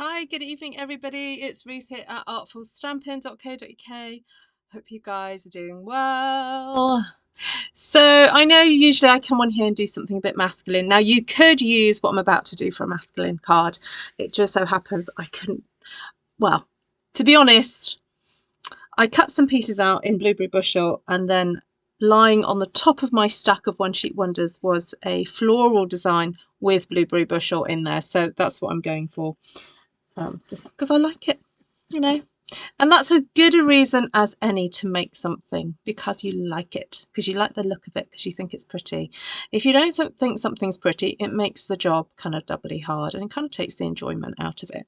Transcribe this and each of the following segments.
Hi, good evening, everybody. It's Ruth here at artfulstampin.co.uk. Hope you guys are doing well. So I know usually I come on here and do something a bit masculine. Now you could use what I'm about to do for a masculine card. It just so happens I couldn't, well, to be honest, I cut some pieces out in Blueberry Bushel, and then lying on the top of my stack of One Sheet Wonders was a floral design with Blueberry Bushel in there. So that's what I'm going for. Just because I like it, you know. And that's as good a reason as any to make something, because you like it, because you like the look of it, because you think it's pretty. If you don't think something's pretty, it makes the job kind of doubly hard and it kind of takes the enjoyment out of it.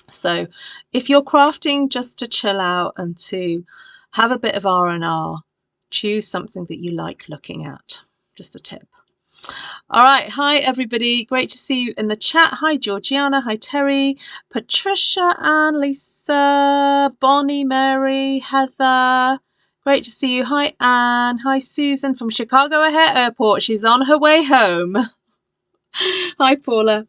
So if you're crafting just to chill out and to have a bit of R&R, choose something that you like looking at. Just a tip. All right, hi everybody, great to see you in the chat. Hi Georgiana, hi Terry, Patricia, Anne, Lisa, Bonnie, Mary, Heather, great to see you. Hi Anne, hi Susan from Chicago O'Hare Airport, she's on her way home. Hi Paula.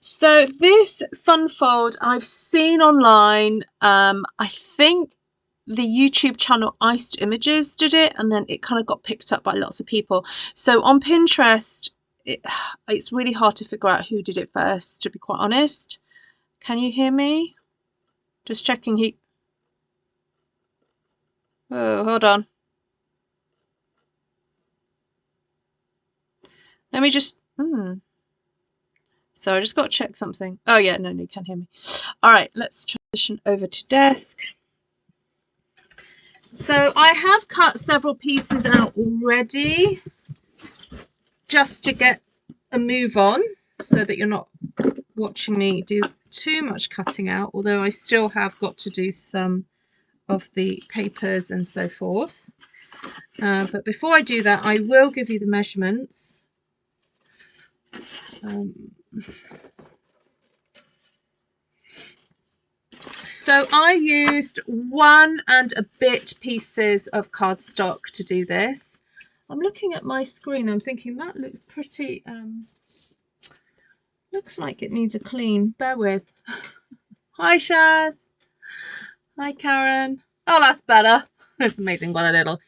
So this fun fold I've seen online. I think the YouTube channel Iced Images did it, and then it kind of got picked up by lots of people. So on Pinterest, it's really hard to figure out who did it first, to be quite honest. Can you hear me? Just checking. Oh, hold on. Let me just... So I just got to check something. Oh yeah, no, you can hear me. All right, let's transition over to desk. So I have cut several pieces out already, just to get a move on, so that you're not watching me do too much cutting out, although I still have got to do some of the papers and so forth. But before I do that, I will give you the measurements. So I used 1 and a bit pieces of cardstock to do this. I'm looking at my screen, I'm thinking that looks pretty, looks like it needs a clean. Bear with. Hi Shaz. Hi Karen. Oh, that's better. That's amazing what a little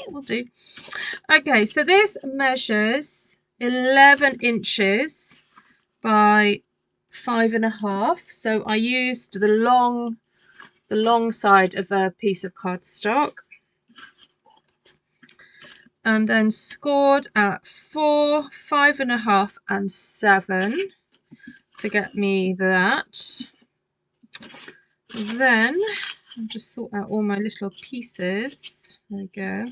will do. Okay, so this measures 11 inches by 5.5. So I used the long side of a piece of cardstock, and then scored at 4, 5.5, and 7 to get me that. Then I'll just sort out all my little pieces. There we go.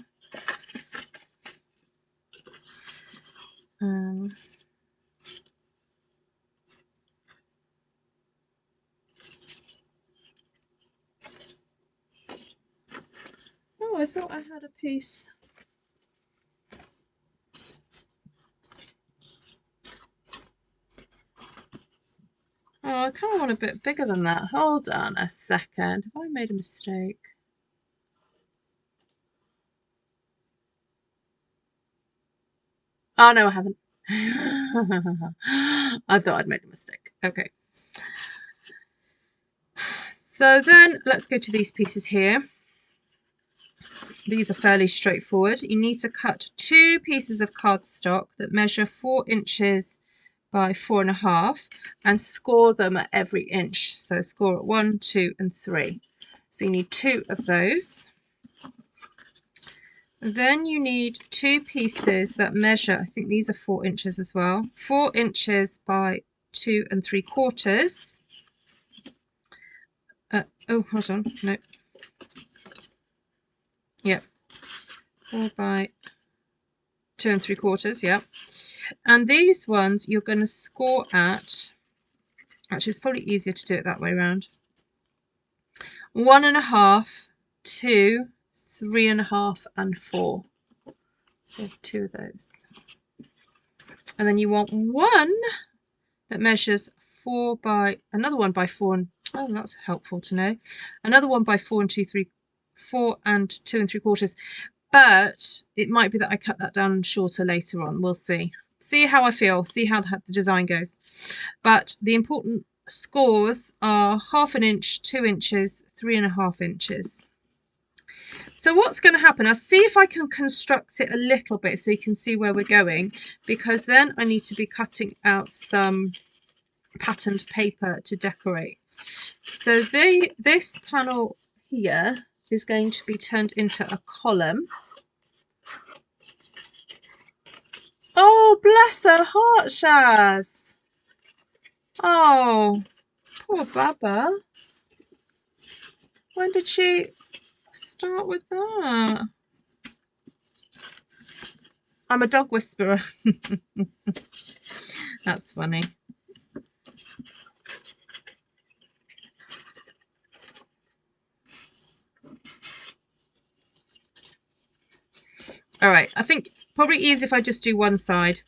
Oh, I thought I had a piece. Oh, I kind of want a bit bigger than that. Hold on a second. Have I made a mistake? Oh, no, I haven't. I thought I'd made a mistake. Okay. So then let's go to these pieces here. These are fairly straightforward. You need to cut 2 pieces of cardstock that measure 4 inches by 4.5 and score them at every inch. So score at 1, 2, and 3. So you need 2 of those. Then you need 2 pieces that measure, I think these are 4 inches as well, 4 inches by 2 3/4. Oh, hold on, no. Yep, 4 by 2 3/4, yeah. And these ones you're going to score at, actually it's probably easier to do it that way around, 1.5, 2, 3.5, and 4. So 2 of those. And then you want one that measures 4 by, another one by 4, and oh, that's helpful to know. Another one by 4 and 2 3/4. But it might be that I cut that down shorter later on. We'll see. See how I feel. See how the design goes. But the important scores are 1/2 inch, 2 inches, 3.5 inches. So what's going to happen, I'll see if I can construct it a little bit so you can see where we're going, because then I need to be cutting out some patterned paper to decorate. So this panel here is going to be turned into a column. Oh, bless her heart, Shaz. Oh, poor Baba. When did she start with that? I'm a dog whisperer. That's funny. All right, I think probably easy if I just do one side.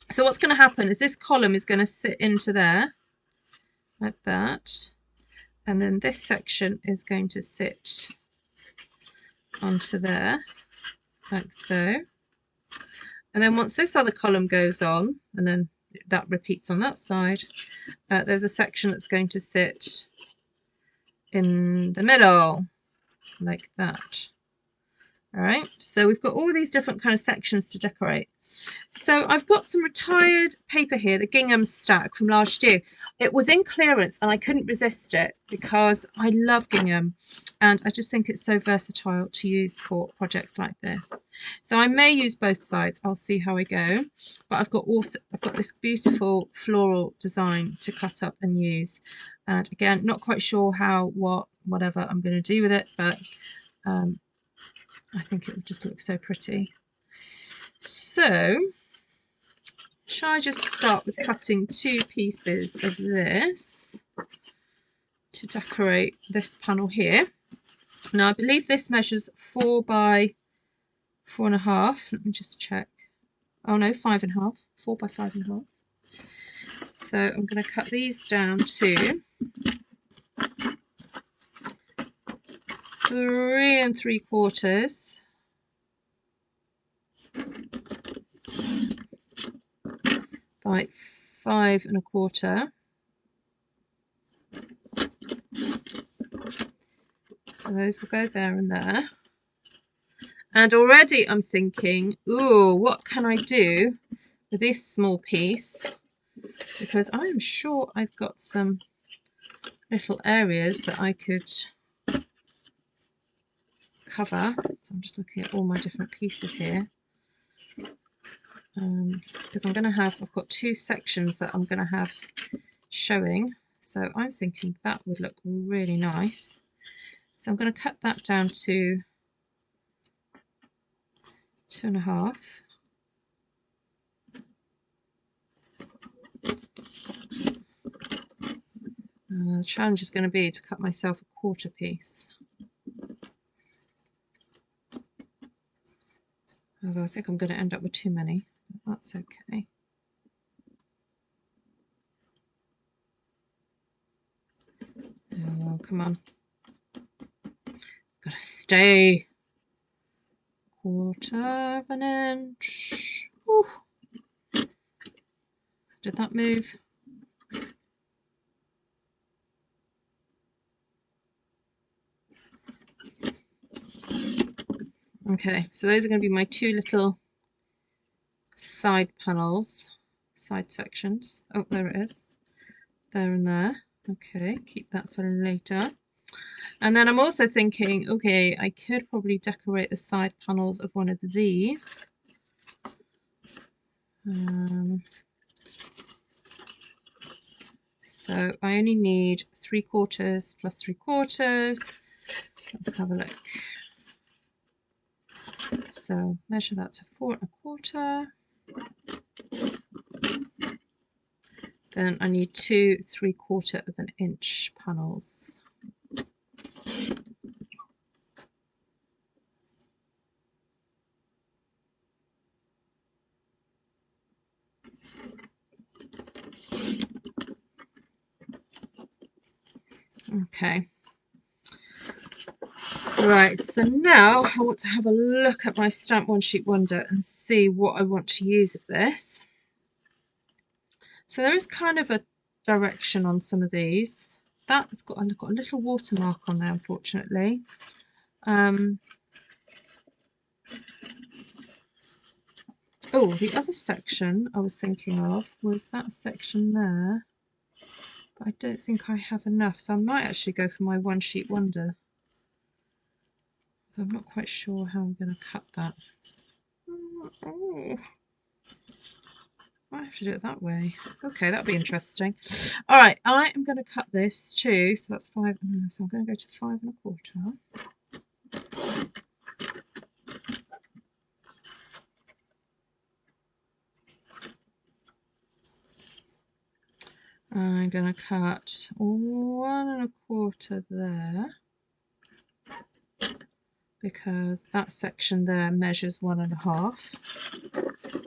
So what's going to happen is this column is going to sit into there, like that. And then this section is going to sit onto there, like so. And then once this other column goes on, and then that repeats on that side, there's a section that's going to sit in the middle, like that. All right, so we've got all these different kind of sections to decorate. So I've got some retired paper here, the gingham stack from last year. It was in clearance and I couldn't resist it because I love gingham and I just think it's so versatile to use for projects like this. So I may use both sides, I'll see how I go. But I've got this beautiful floral design to cut up and use. And again, not quite sure how, whatever I'm going to do with it, but I think it would just look so pretty. So, shall I just start with cutting 2 pieces of this to decorate this panel here? Now, I believe this measures 4 by 4.5. Let me just check. Oh no, 5.5. 4 by 5.5. So I'm going to cut these down to 3 3/4 by 5 1/4. So those will go there and there. And already I'm thinking, ooh, what can I do with this small piece? Because I am sure I've got some little areas that I could cover. So I'm just looking at all my different pieces here. Because I've got 2 sections that I'm going to have showing. So I'm thinking that would look really nice. So I'm going to cut that down to 2.5. The challenge is going to be to cut myself a 1/4 piece. Although I think I'm going to end up with too many, but that's okay. Oh, come on. Gotta stay. 1/4 inch. Ooh. Did that move? Okay, so those are going to be my 2 little side panels, side sections. Oh, there it is. There and there. Okay, keep that for later. And then I'm also thinking, okay, I could probably decorate the side panels of one of these. So I only need 3/4 plus 3/4. Let's have a look. So measure that to 4 1/4. Then I need 2 3/4 of an inch panels. Okay. Right, so now I want to have a look at my Stamp One Sheet Wonder and see what I want to use of this. So there is kind of a direction on some of these. That's got a little watermark on there, unfortunately. Oh, the other section I was thinking of was that section there, but I don't think I have enough, so I might actually go for my one sheet wonder. So I'm not quite sure how I'm going to cut that. Oh, I have to do it that way. Okay, that'll be interesting. All right, I am going to cut this too. So that's 5. So I'm going to go to 5 1/4. I'm going to cut 1 1/4 there, because that section there measures 1 1/2.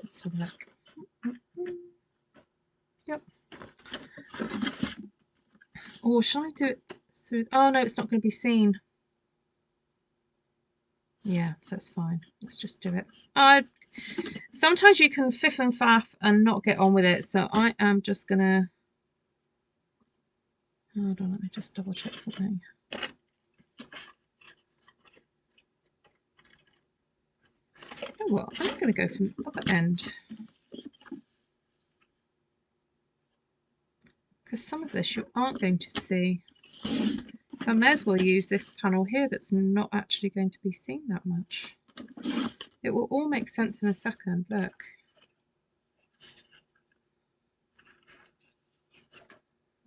Let's have a look. Yep. Or should I do it through? Oh no, it's not going to be seen. Yeah, so it's fine. Let's just do it. Sometimes you can fiff and faff and not get on with it, so I am just gonna. Hold on, let me just double check something. You know what? I'm going to go from the other end, because some of this you aren't going to see. So I may as well use this panel here that's not actually going to be seen that much. It will all make sense in a second. Look.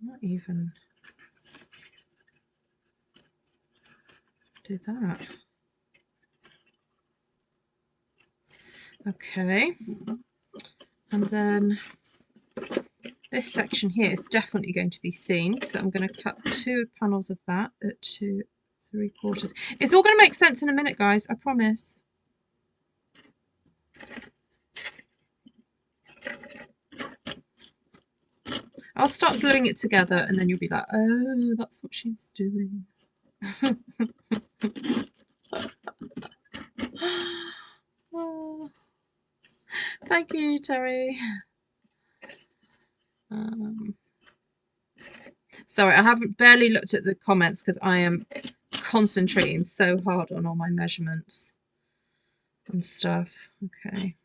Not even do that. Okay. And then this section here is definitely going to be seen, so I'm going to cut 2 panels of that at 2 3/4. It's all going to make sense in a minute, guys, I promise. I'll start gluing it together and then you'll be like, oh, that's what she's doing. Oh, thank you, Terry. Sorry, I haven't barely looked at the comments because I am concentrating so hard on all my measurements and stuff. Okay.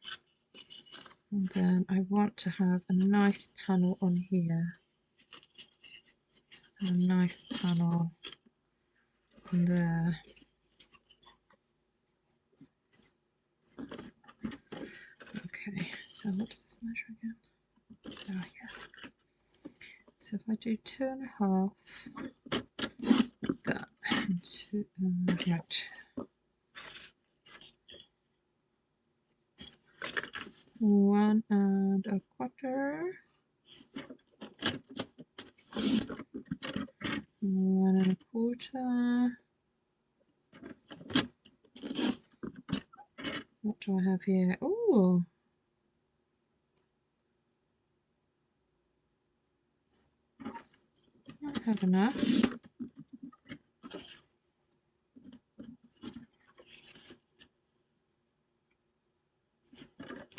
And then I want to have a nice panel on here. And a nice panel on there. Okay, so what does this measure again? Oh, yeah. So if I do 2 1/2, that, and 2, right. 1 1/4. 1 1/4. What do I have here? Oh, I have enough.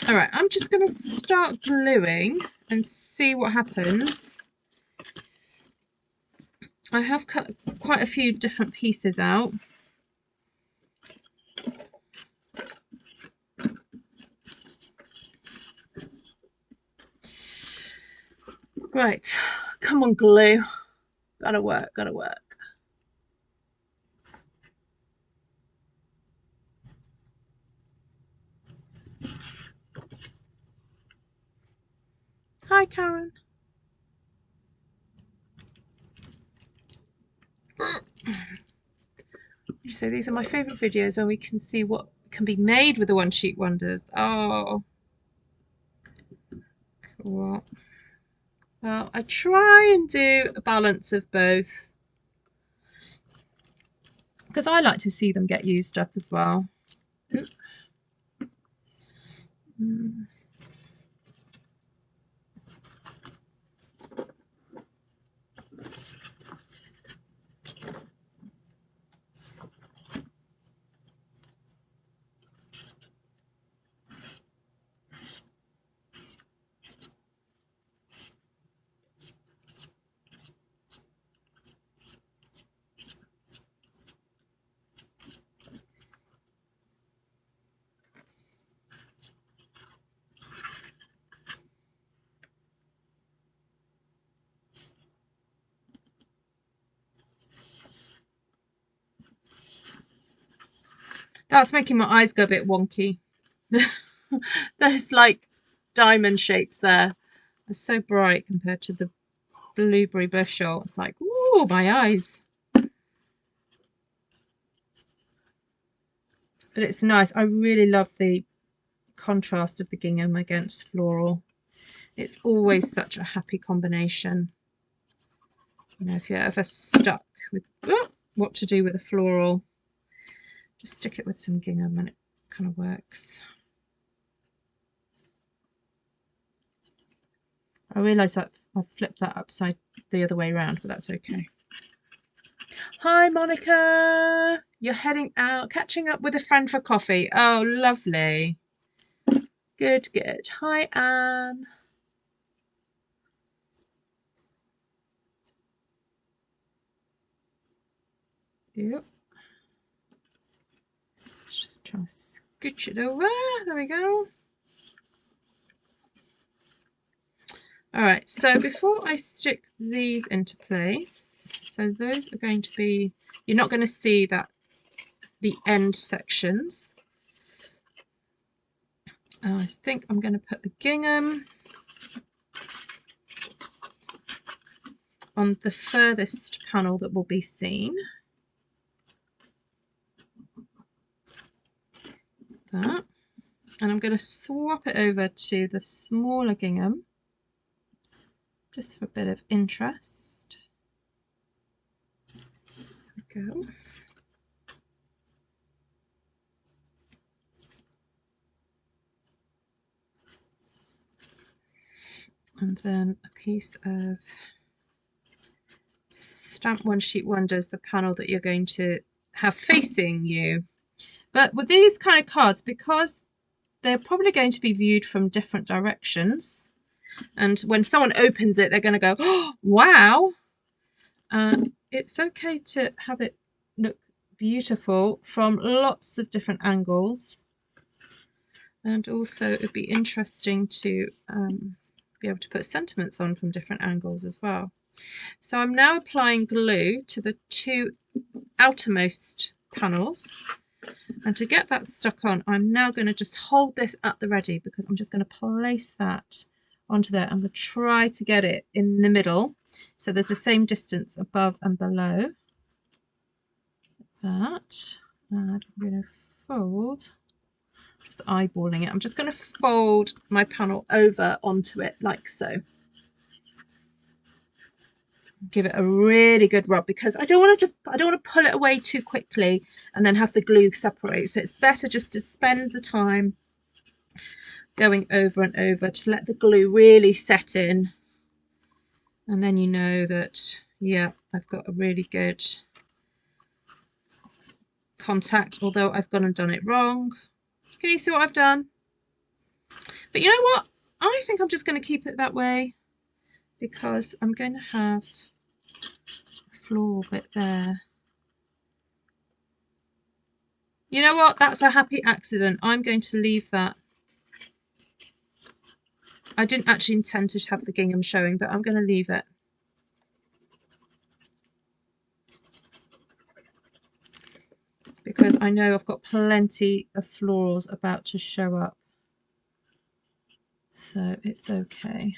All right, I'm just going to start gluing and see what happens. I have cut quite a few different pieces out. Right, come on, glue. Gotta work, gotta work. Hi, Karen. You say these are my favourite videos where we can see what can be made with the one sheet wonders. Oh, cool. Well, I try and do a balance of both, because I like to see them get used up as well. That's making my eyes go a bit wonky. Those like diamond shapes there are so bright compared to the blueberry bushel. It's like, ooh, my eyes. But it's nice. I really love the contrast of the gingham against floral. It's always such a happy combination. You know, if you're ever stuck with what to do with a floral, just stick it with some gingham and it kind of works. I realise that I've flipped that upside the other way around, but that's okay. Hi, Monica. You're heading out, catching up with a friend for coffee. Oh, lovely. Good, good. Hi, Anne. Yep. Let's just try to scooch it over. There we go. All right, so before I stick these into place, so those are going to be, you're not going to see that the end sections. I think I'm going to put the gingham on the furthest panel that will be seen. That. And I'm going to swap it over to the smaller gingham, just for a bit of interest. There we go. And then a piece of Stamp One Sheet Wonders, the panel that you're going to have facing you. But with these kind of cards, because they're probably going to be viewed from different directions, and when someone opens it, they're going to go, oh, wow. It's okay to have it look beautiful from lots of different angles. And also it'd be interesting to be able to put sentiments on from different angles as well. So I'm now applying glue to the two outermost panels. And to get that stuck on, I'm now going to just hold this at the ready, because I'm just going to place that onto there. I'm going to try to get it in the middle, so there's the same distance above and below. That. And I'm going to fold, just eyeballing it, I'm just going to fold my panel over onto it like so. Give it a really good rub, because I don't want to pull it away too quickly and then have the glue separate. So it's better just to spend the time going over and over to let the glue really set in, and then you know that, yeah, I've got a really good contact, although I've gone and done it wrong. Can you see what I've done? But you know what, I think I'm just going to keep it that way, because I'm going to have a floral bit there. You know what, that's a happy accident. I'm going to leave that. I didn't actually intend to have the gingham showing, but I'm going to leave it. Because I know I've got plenty of florals about to show up. So it's okay.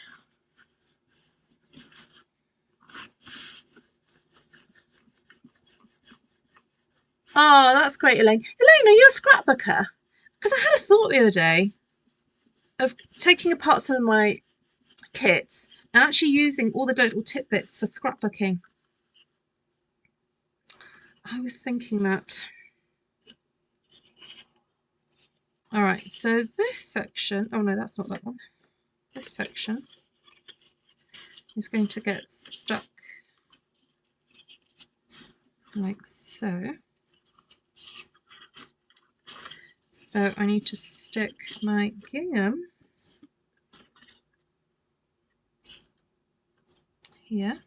Oh, that's great, Elaine. Elaine, are you a scrapbooker? Because I had a thought the other day of taking apart some of my kits and actually using all the little tidbits for scrapbooking. I was thinking that. All right, so this section, oh no, that's not that one. This section is going to get stuck like so. So I need to stick my gingham here.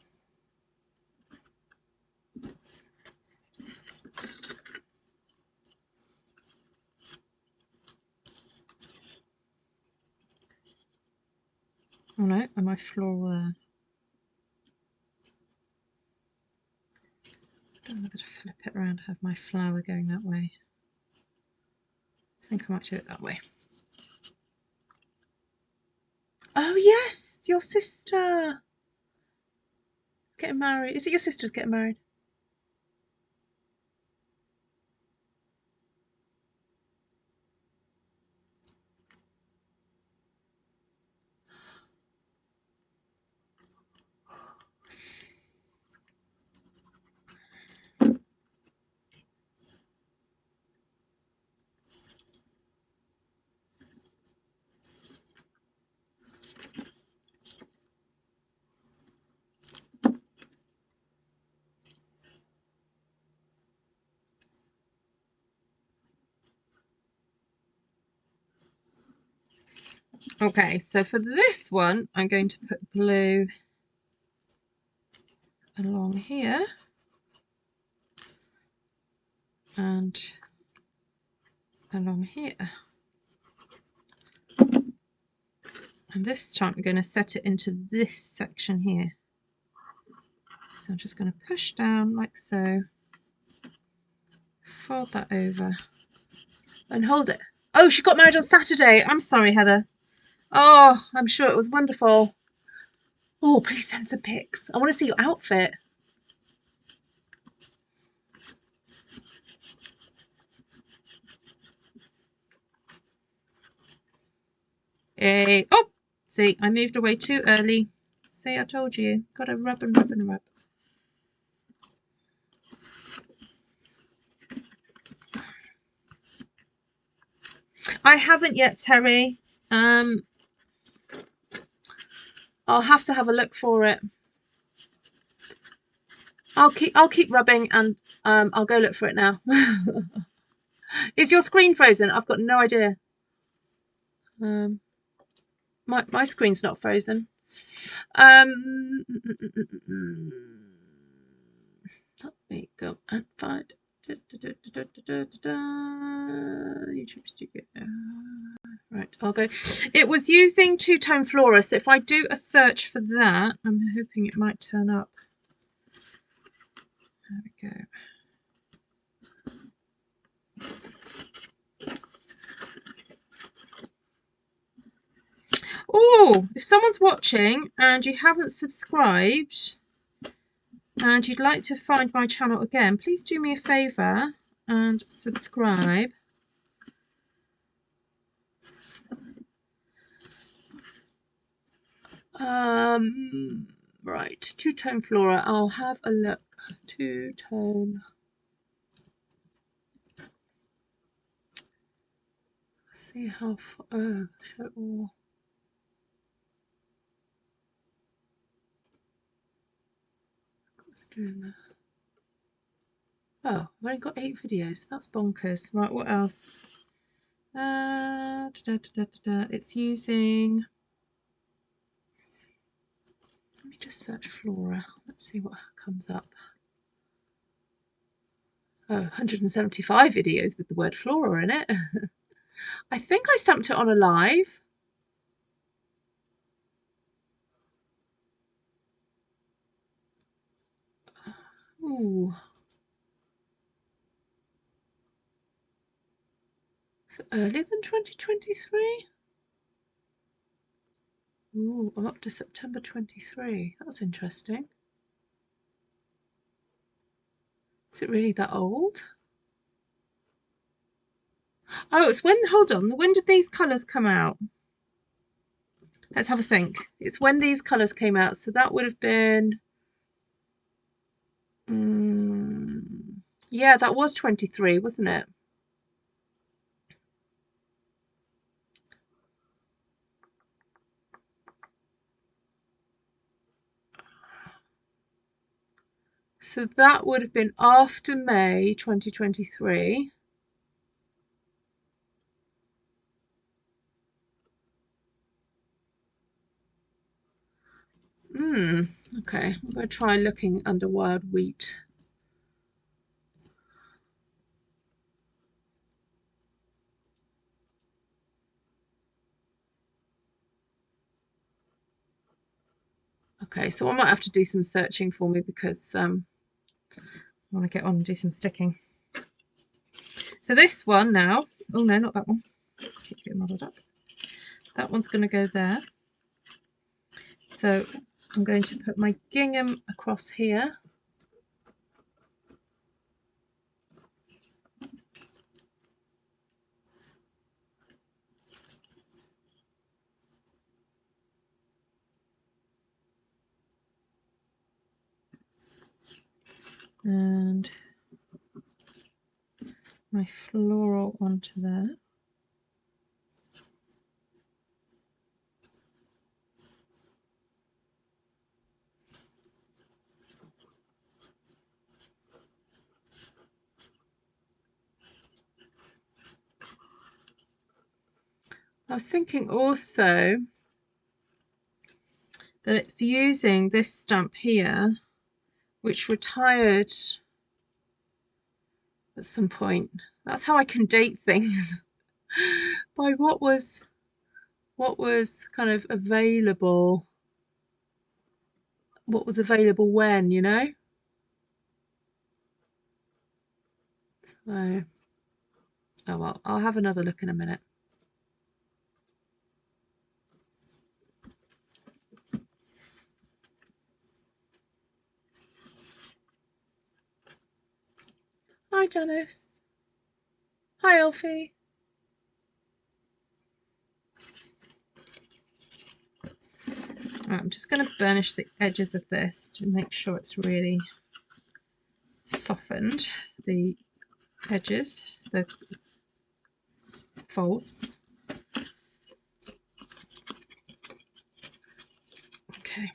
Oh no, and my floral there. I don't know whether to flip it around, have my flower going that way. think I might do it that way. Oh yes, your sister getting married. Is it your sister's getting married? Okay, so for this one, I'm going to put blue along here and along here. And this time I'm going to set it into this section here. So I'm just going to push down like so, fold that over and hold it. Oh, she got married on Saturday. I'm sorry, Heather. Oh, I'm sure it was wonderful. Oh, please send some pics. I want to see your outfit. Oh, see, I moved away too early. See, I told you. Got to rub and rub and rub. I haven't yet, Terry. I'll have to have a look for it. I'll keep rubbing and I'll go look for it now. Is your screen frozen? I've got no idea. My screen's not frozen. Let me go and find YouTube Studio. Right, I'll go. It was using two-tone flora, so if I do a search for that, I'm hoping it might turn up. There we go. Oh, if someone's watching and you haven't subscribed and you'd like to find my channel again, please do me a favour and subscribe. Right, two-tone flora. I'll have a look. Two-tone. See how far. Oh, show all. What's doing that? Oh, I've only got 8 videos. That's bonkers. Right, what else? It's using. Let me just search flora. Let's see what comes up. Oh, 175 videos with the word flora in it. I think I stamped it on a live. Ooh. For earlier than 2023? Ooh, I'm up to September 23. That's interesting. Is it really that old? Oh, it's when, hold on, when did these colours come out? Let's have a think. It's when these colours came out, so that would have been... yeah, that was 23, wasn't it? So that would have been after May 2023. Okay, I'm going to try looking under wild wheat. Okay, so I might have to do some searching for me because I want to get on and do some sticking. So this one now, oh no, not that one. Keep getting muddled up. That one's going to go there. So I'm going to put my gingham across here. And my floral onto there. I was thinking also that it's using this stamp here, which retired at some point. That's how I can date things by what was kind of available, what was available when, you know. So, oh well, I'll have another look in a minute. Hi Janice. Hi Elfie. Right, I'm just going to burnish the edges of this to make sure it's really softened, the edges, the folds. Okay.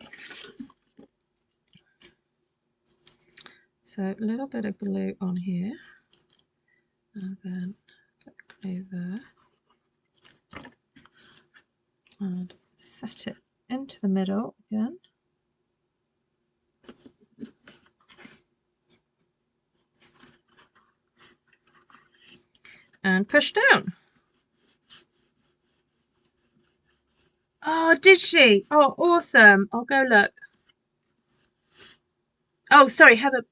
So a little bit of glue on here, and then put glue there, and set it into the middle again. And push down. Oh, did she? Oh, awesome. I'll go look. Oh, sorry, Heather.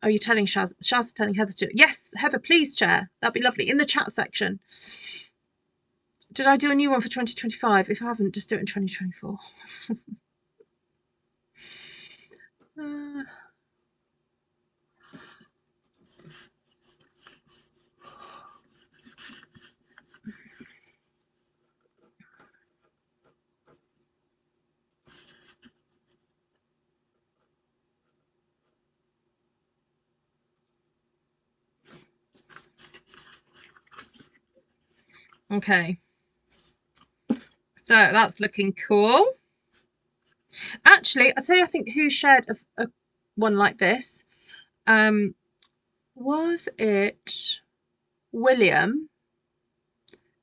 Oh, you're telling Shaz. Shaz's telling Heather to. Yes, Heather, please share. That'd be lovely. In the chat section. Did I do a new one for 2025? If I haven't, just do it in 2024. Okay. So that's looking cool. Actually, I'll tell you, I think who shared a one like this. Was it William?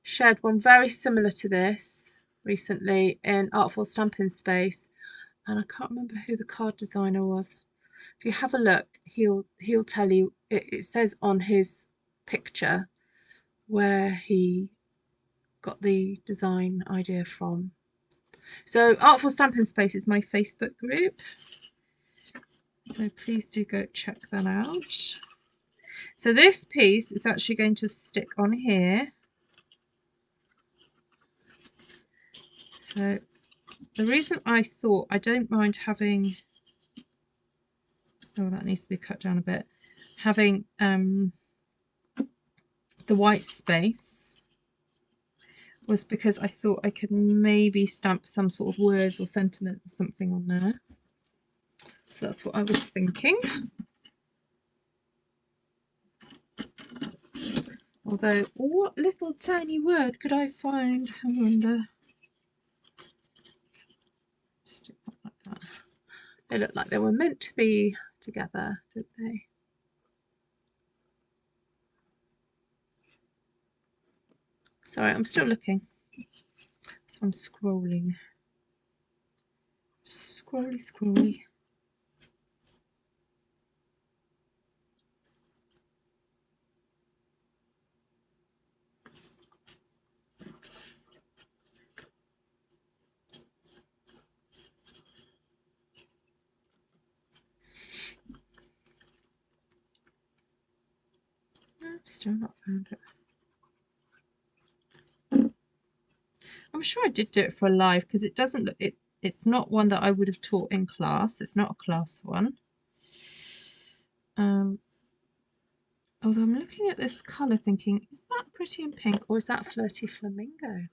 Shared one very similar to this recently in Artful Stampin Space, and I can't remember who the card designer was. If you have a look, he'll tell you. It says on his picture where he got the design idea from. So Artful Stampin Space is my Facebook group, so please do go check that out. So this piece is actually going to stick on here. So the reason I thought I don't mind having, oh, that needs to be cut down a bit, having the white space was because I thought I could maybe stamp some sort of words or sentiment or something on there. So that's what I was thinking. Although, what little tiny word could I find? I wonder. Stick that like that. They look like they were meant to be together, didn't they? Sorry, I'm still looking. So I'm scrolling. Just scrolly, scrolly. I've still not found it. I'm sure I did do it for a live because it doesn't look it's not one that I would have taught in class. It's not a class one. Although I'm looking at this colour thinking, is that Pretty in Pink or is that Flirty Flamingo?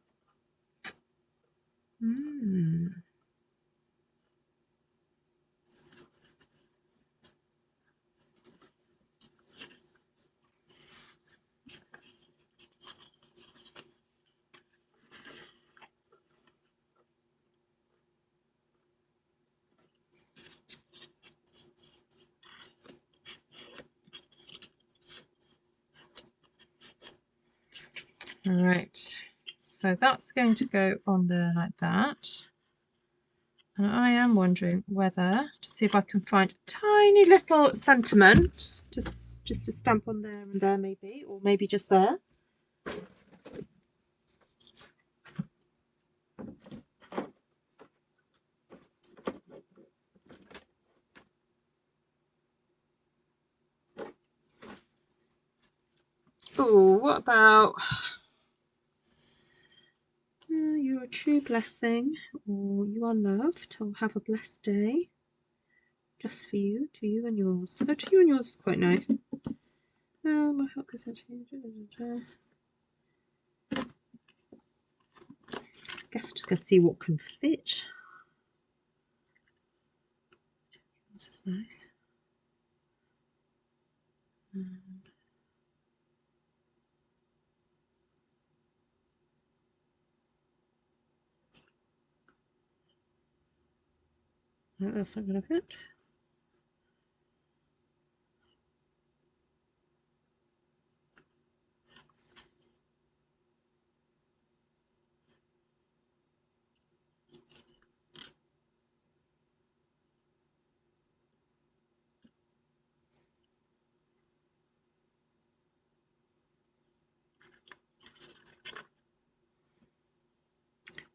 Alright, so that's going to go on there like that. And I am wondering whether, to see if I can find a tiny little sentiment, just to stamp on there and there maybe, or maybe just there. Oh, what about you're a true blessing, or you are loved, or have a blessed day. Just for you, to you and yours. So to you and yours is quite nice. My heart goes out to you. I guess just gonna see what can fit. This is nice. No, that's not gonna fit.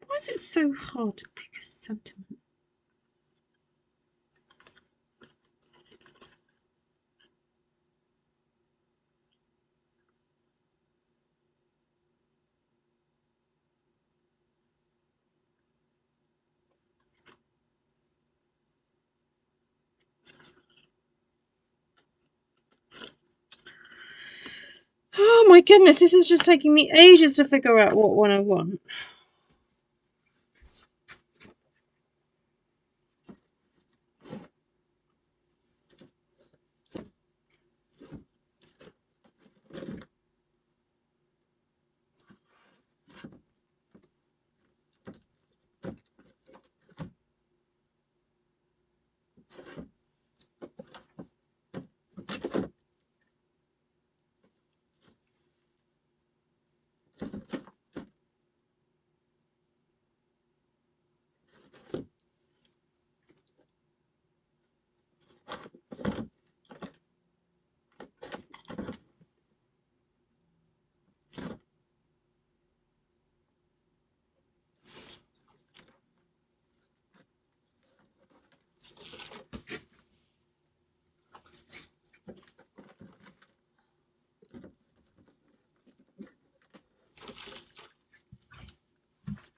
Why is it so hard to pick a sentiment? Oh my goodness, this is just taking me ages to figure out what one I want.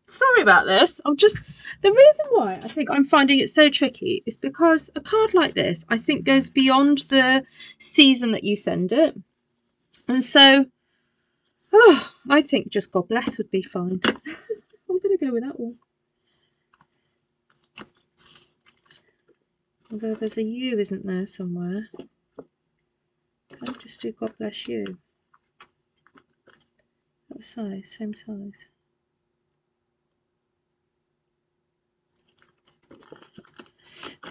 Sorry about this. The reason why I think I'm finding it so tricky is because a card like this, I think, goes beyond the season that you send it. And so, I think just God bless would be fine. I'm going to go with that one. Although there's a U, isn't there, somewhere? Can I just do God bless you? What size? Same size.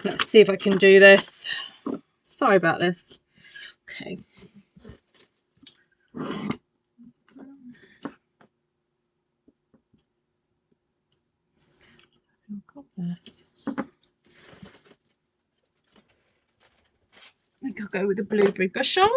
Let's see if I can do this. Sorry about this. Okay. God bless. I think I'll go with the blueberry bushel.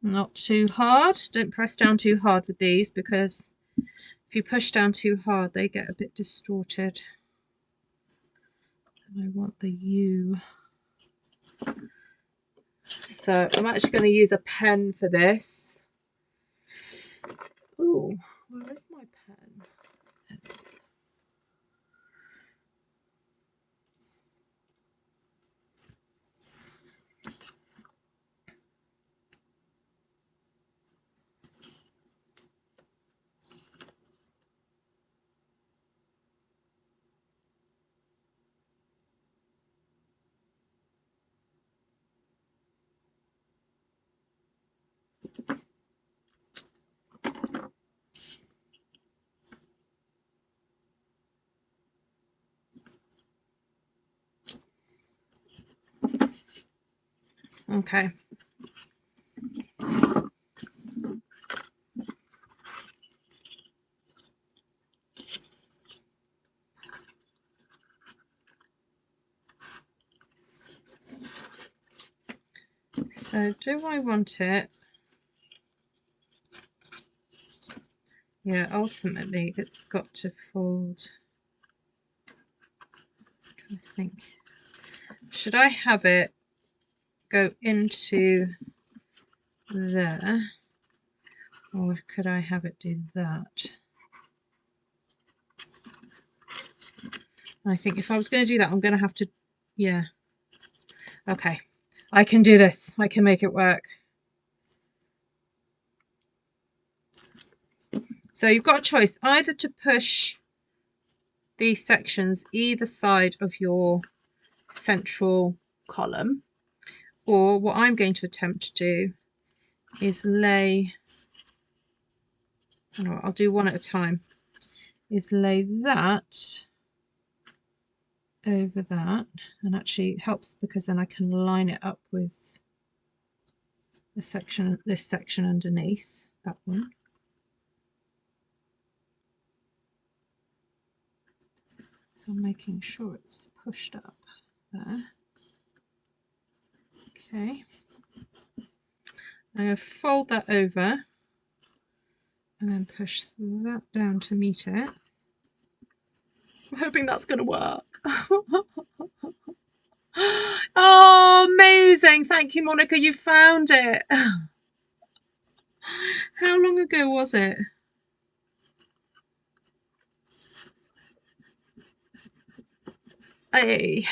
Not too hard. Don't press down too hard with these, because if you push down too hard, they get a bit distorted. And I want the U. So I'm actually going to use a pen for this. Oh, where is my pen? Okay. So do I want it? Yeah, ultimately it's got to fold. I think. Should I have it go into there? Or could I have it do that? And I think if I was going to do that, I'm going to have to, yeah. Okay, I can do this. I can make it work. So you've got a choice, either to push these sections either side of your central column, or what I'm going to attempt to do is lay, no, I'll do one at a time, is lay that over that, and actually it helps because then I can line it up with the section, this section underneath that one. So I'm making sure it's pushed up there. Okay. I'm going to fold that over and then push that down to meet it. I'm hoping that's going to work. Oh, amazing. Thank you, Monica. You found it. How long ago was it? Hey,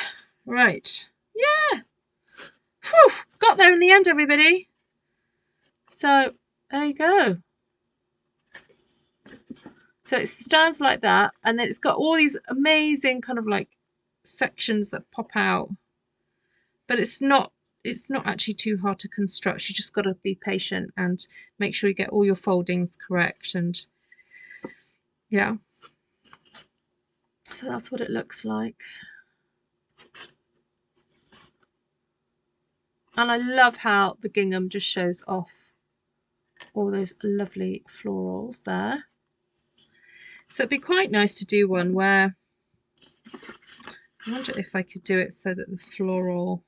right. Yeah. Whew. Got there in the end, everybody. So there you go. So it stands like that, and then it's got all these amazing kind of like sections that pop out. But it's not actually too hard to construct. You just got to be patient and make sure you get all your foldings correct. And yeah, so that's what it looks like. And I love how the gingham just shows off all those lovely florals there. So it'd be quite nice to do one where, I wonder if I could do it so that the floral,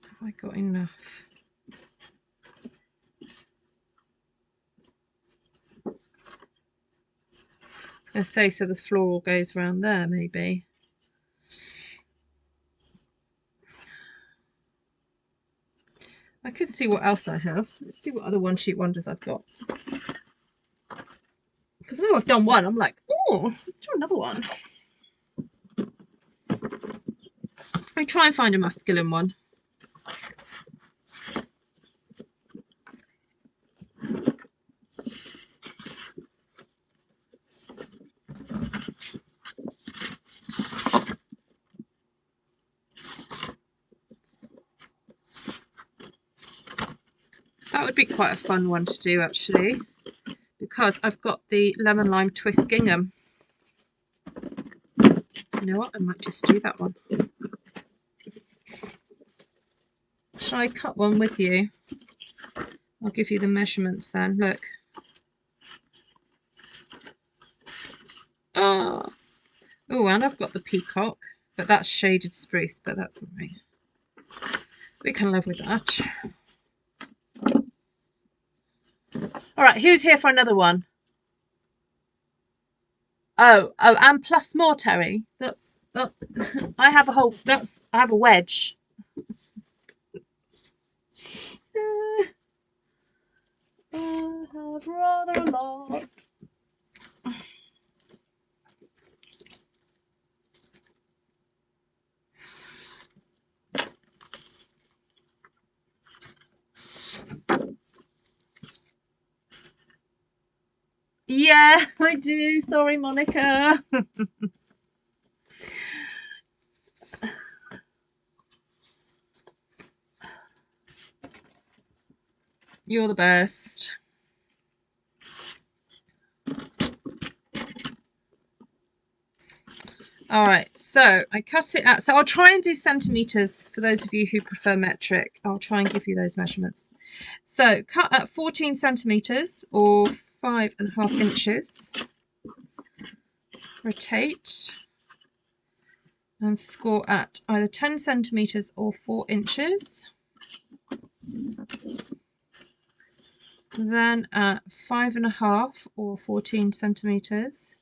have I got enough? I was going to say, so the floral goes around there maybe. I could see what else I have. Let's see what other one sheet wonders I've got. Because now I've done one, I'm like, oh, let's do another one. Let me try and find a masculine one. That would be quite a fun one to do actually, because I've got the lemon lime twist gingham. You know what, I might just do that one. Shall I cut one with you? I'll give you the measurements then. Look. Oh, and I've got the peacock, but that's shaded spruce, but that's all right. We can live with that. All right, who's here for another one? Oh, and plus more, Terry. That's Oh, I have a whole, I have a wedge. I have rather a lot. Yeah, I do. Sorry, Monica. You're the best. All right, so I cut it out. So I'll try and do centimeters for those of you who prefer metric. I'll try and give you those measurements. So cut at 14 centimeters or 5.5 inches. Rotate and score at either 10 centimeters or 4 inches. Then at 5.5 or 14 centimeters.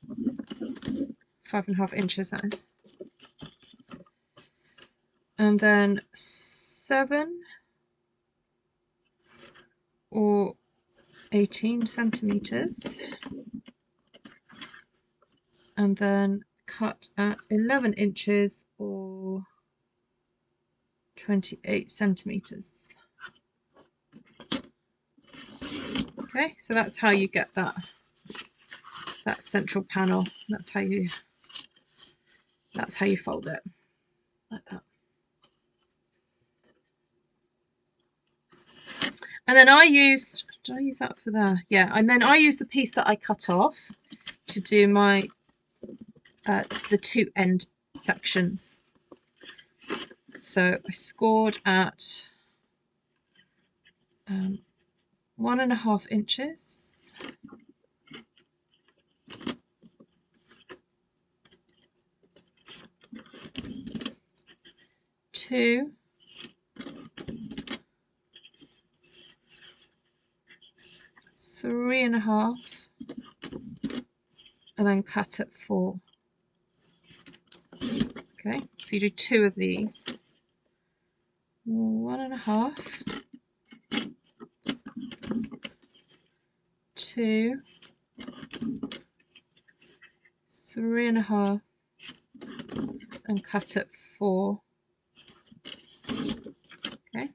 5.5 inches, that is. And then 7 or 18 centimeters. And then cut at 11 inches or 28 centimeters. Okay, so that's how you get that central panel. That's how you fold it, like that. And then I used, did I use that for there? Yeah, and then I used the piece that I cut off to do my the two end sections. So I scored at 1.5 inches. 2, 3.5, and then cut at 4. Okay, so you do 2 of these. 1.5, 2, 3.5, and cut at 4. Okay.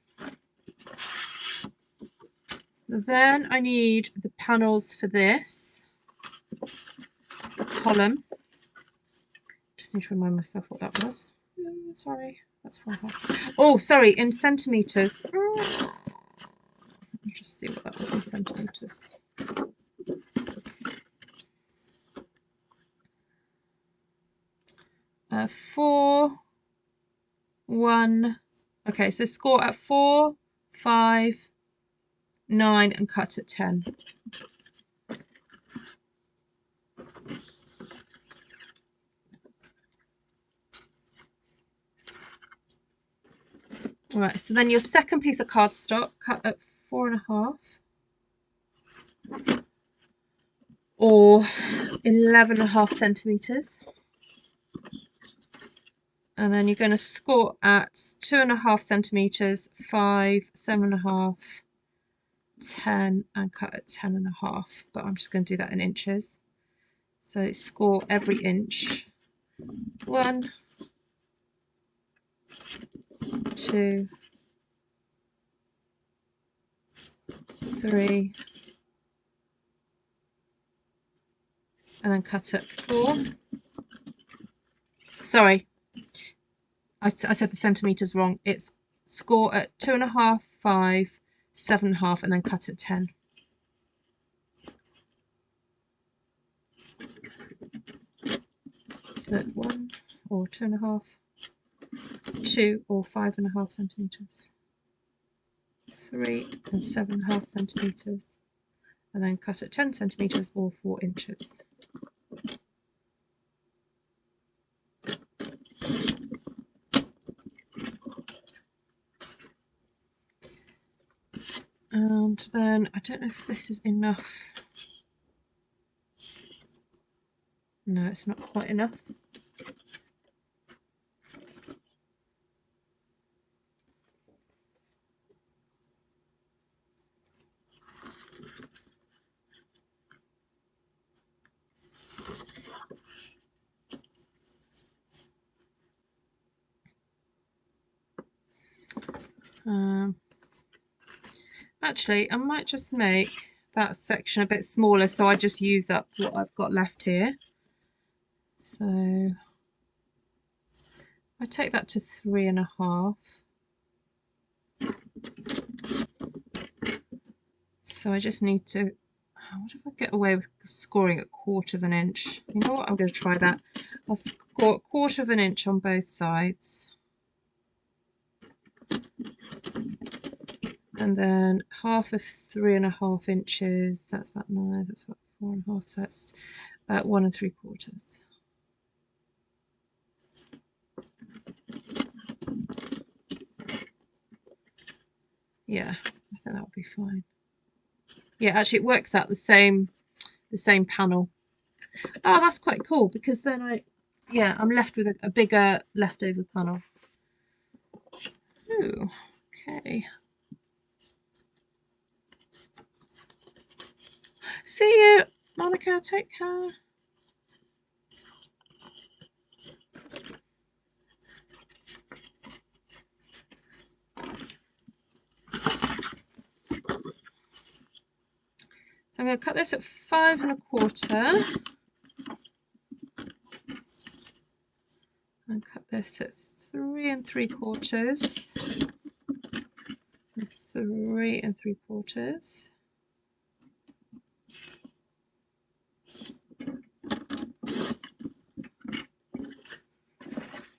Then I need the panels for this column. Just need to remind myself what that was. Sorry, that's 4.5. Oh, sorry, in centimeters. Let's just see what that was in centimeters. 4, 1. Okay, so score at 4, 5, 9, and cut at 10. All right, so then your second piece of cardstock, cut at 4.5 or 11.5 centimeters. And then you're going to score at 2.5 centimeters, 5, 7.5, 10, and cut at 10.5. But I'm just going to do that in inches. So score every inch. 1, 2, 3, and then cut at 4. Sorry, I said the centimeters wrong. It's score at 2.5, 5, 7.5, and then cut at 10. So 1 or 2.5, 2 or 5.5 centimeters, 3 and 7.5 centimeters, and then cut at 10 centimeters or 4 inches. And then I don't know if this is enough. No, it's not quite enough. Actually, I might just make that section a bit smaller so I just use up what I've got left here. So I take that to 3.5. So I just need to, what if I get away with scoring a 1/4 of an inch? You know what, I'm going to try that. I'll score 1/4 of an inch on both sides. And then half of 3.5 inches, that's about 9, that's about 4.5, so that's 1 3/4. Yeah, I think that will be fine. Yeah, actually it works out the same panel. Oh, that's quite cool, because then I'm left with a bigger leftover panel. Ooh, okay. See you, Monica, take care. So I'm going to cut this at 5 1/4 and cut this at 3 3/4 and 3 3/4.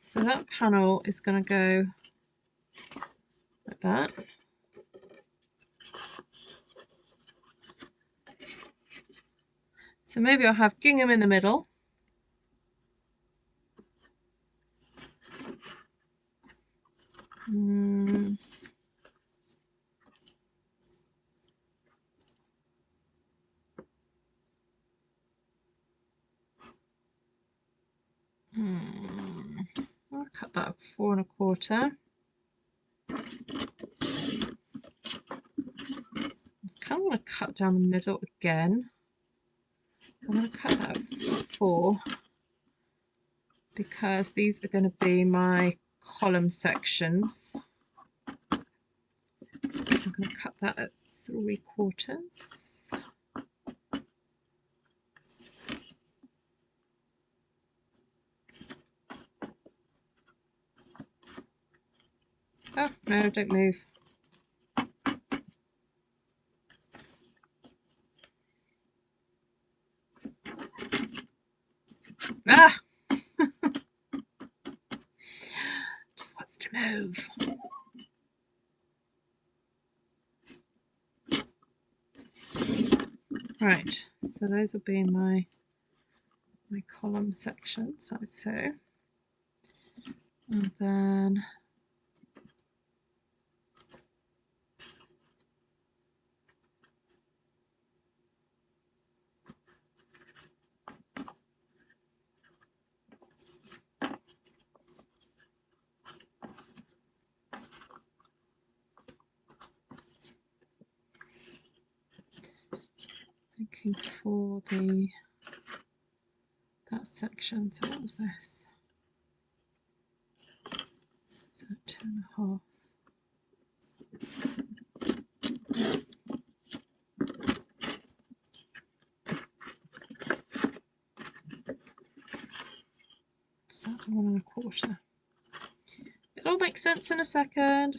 So that panel is going to go like that. So maybe I'll have gingham in the middle. I'll cut that at 4 1/4. I kind of want to cut down the middle again. I'm going to cut that at 4 because these are going to be my column sections. So I'm going to cut that at 3/4. Oh, no, don't move. Ah! Just wants to move. Right, so those will be my column sections, I'd say. And then thinking for that section, so what was this? So 2.5. So that's 1 1/4. It'll make sense in a second.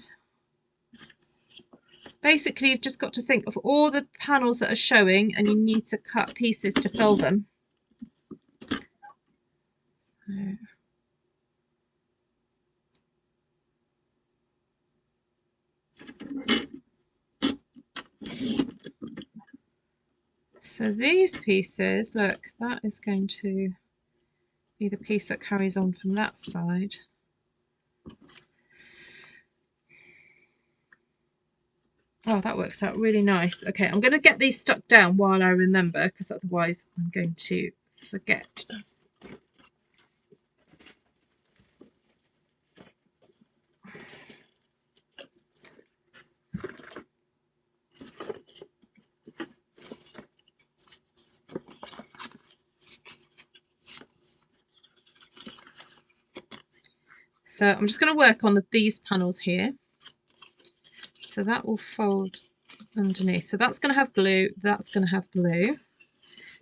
Basically, you've just got to think of all the panels that are showing, and you need to cut pieces to fill them. So these pieces, look, that is going to be the piece that carries on from that side. Oh, that works out really nice. Okay, I'm going to get these stuck down while I remember, because otherwise I'm going to forget. So I'm just going to work on these panels here. So that will fold underneath. So that's going to have glue, that's going to have glue.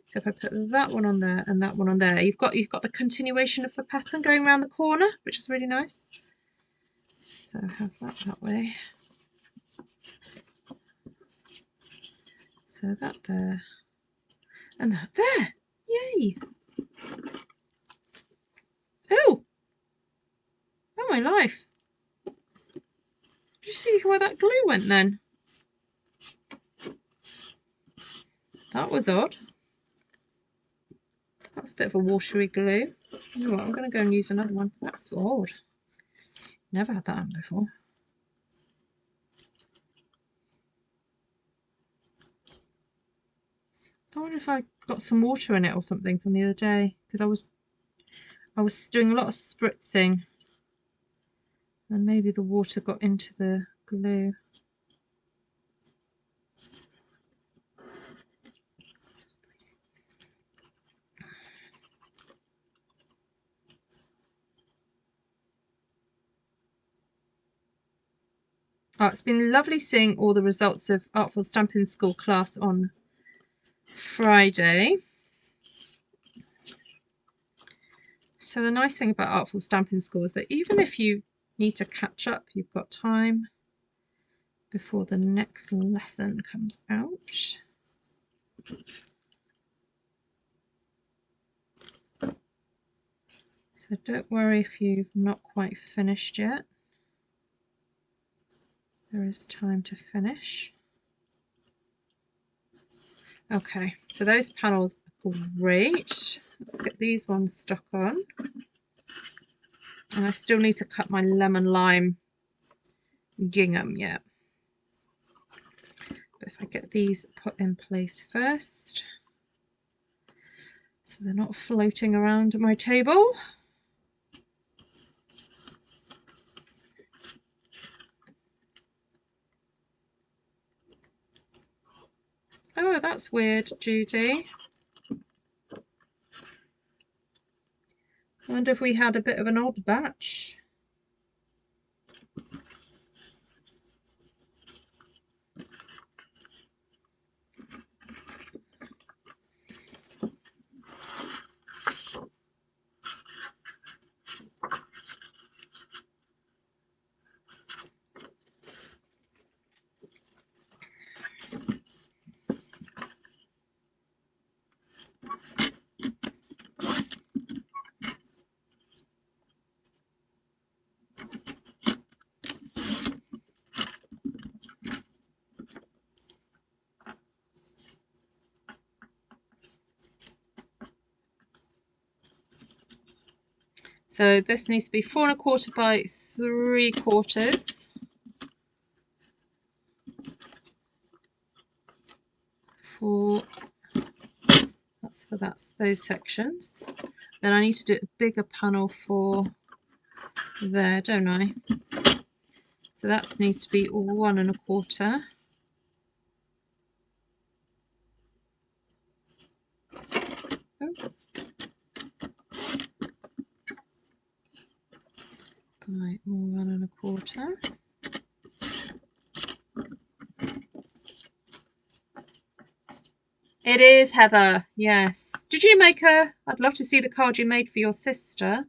So if I put that one on there and that one on there, you've got the continuation of the pattern going around the corner, which is really nice. So have that way. So that there and that there. Yay! Oh my life! Did you see where that glue went then? That was odd. That's a bit of a watery glue. You know what, I'm going to go and use another one. That's odd. Never had that on before. I wonder if I got some water in it or something from the other day, because I was doing a lot of spritzing and maybe the water got into the glue. Oh, it's been lovely seeing all the results of Artful Stampin School class on Friday. So the nice thing about Artful Stampin School is that even if you need to catch up, you've got time before the next lesson comes out. So don't worry if you've not quite finished yet. There is time to finish. Okay, so those panels are great. Let's get these ones stuck on. And I still need to cut my lemon lime gingham yet. But if I get these put in place first, so they're not floating around my table. Oh, that's weird, Judy. I wonder if we had a bit of an odd batch. So this needs to be 4 1/4 by 3/4. That's those sections. Then I need to do a bigger panel for there, don't I? So that needs to be 1 1/4. Oh. By 1 1/4. It is, Heather. Yes. Did you make a... I'd love to see the card you made for your sister.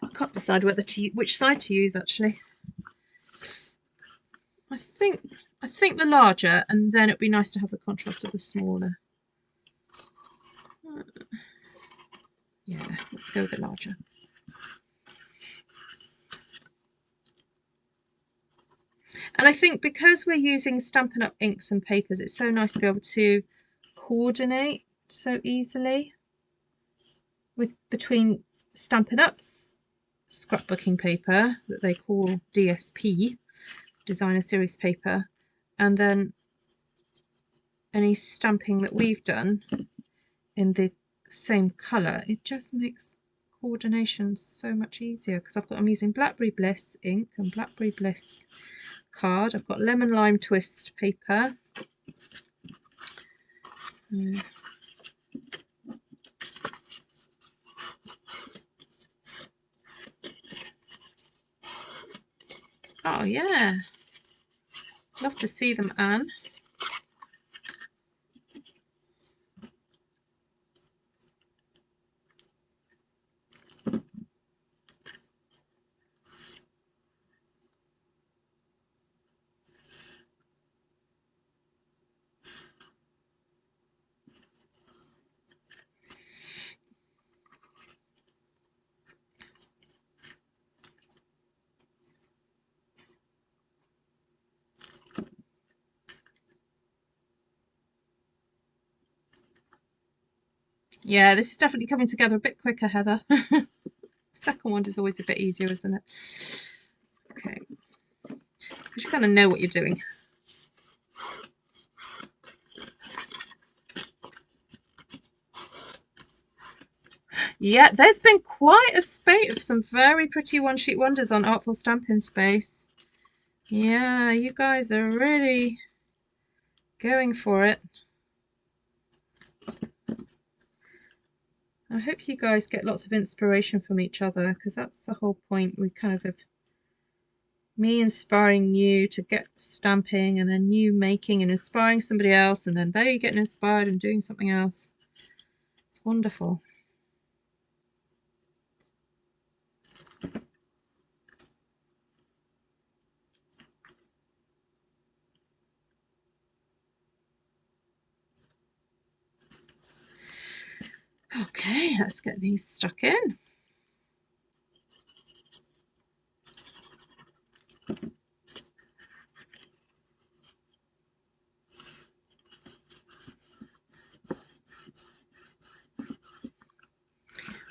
I can't decide whether which side to use, actually. I think the larger, and then it'd be nice to have the contrast of the smaller. Yeah, let's go with the larger. And I think because we're using Stampin' Up inks and papers, it's so nice to be able to coordinate so easily between Stampin' Up's scrapbooking paper that they call DSP, Designer Series Paper, and then any stamping that we've done in the same colour. It just makes coordination so much easier because I'm using Blackberry Bliss ink and Blackberry Bliss card. I've got lemon lime twist paper. Oh yeah, love to see them, Anne. Yeah, this is definitely coming together a bit quicker, Heather. Second one is always a bit easier, isn't it? Okay, because you kind of know what you're doing. Yeah, there's been quite a spate of some very pretty one-sheet wonders on Artful Stampin Space. Yeah, you guys are really going for it. I hope you guys get lots of inspiration from each other, because that's the whole point. We kind of have me inspiring you to get stamping, and then you making and inspiring somebody else, and then they getting inspired and doing something else. It's wonderful. Okay, let's get these stuck in.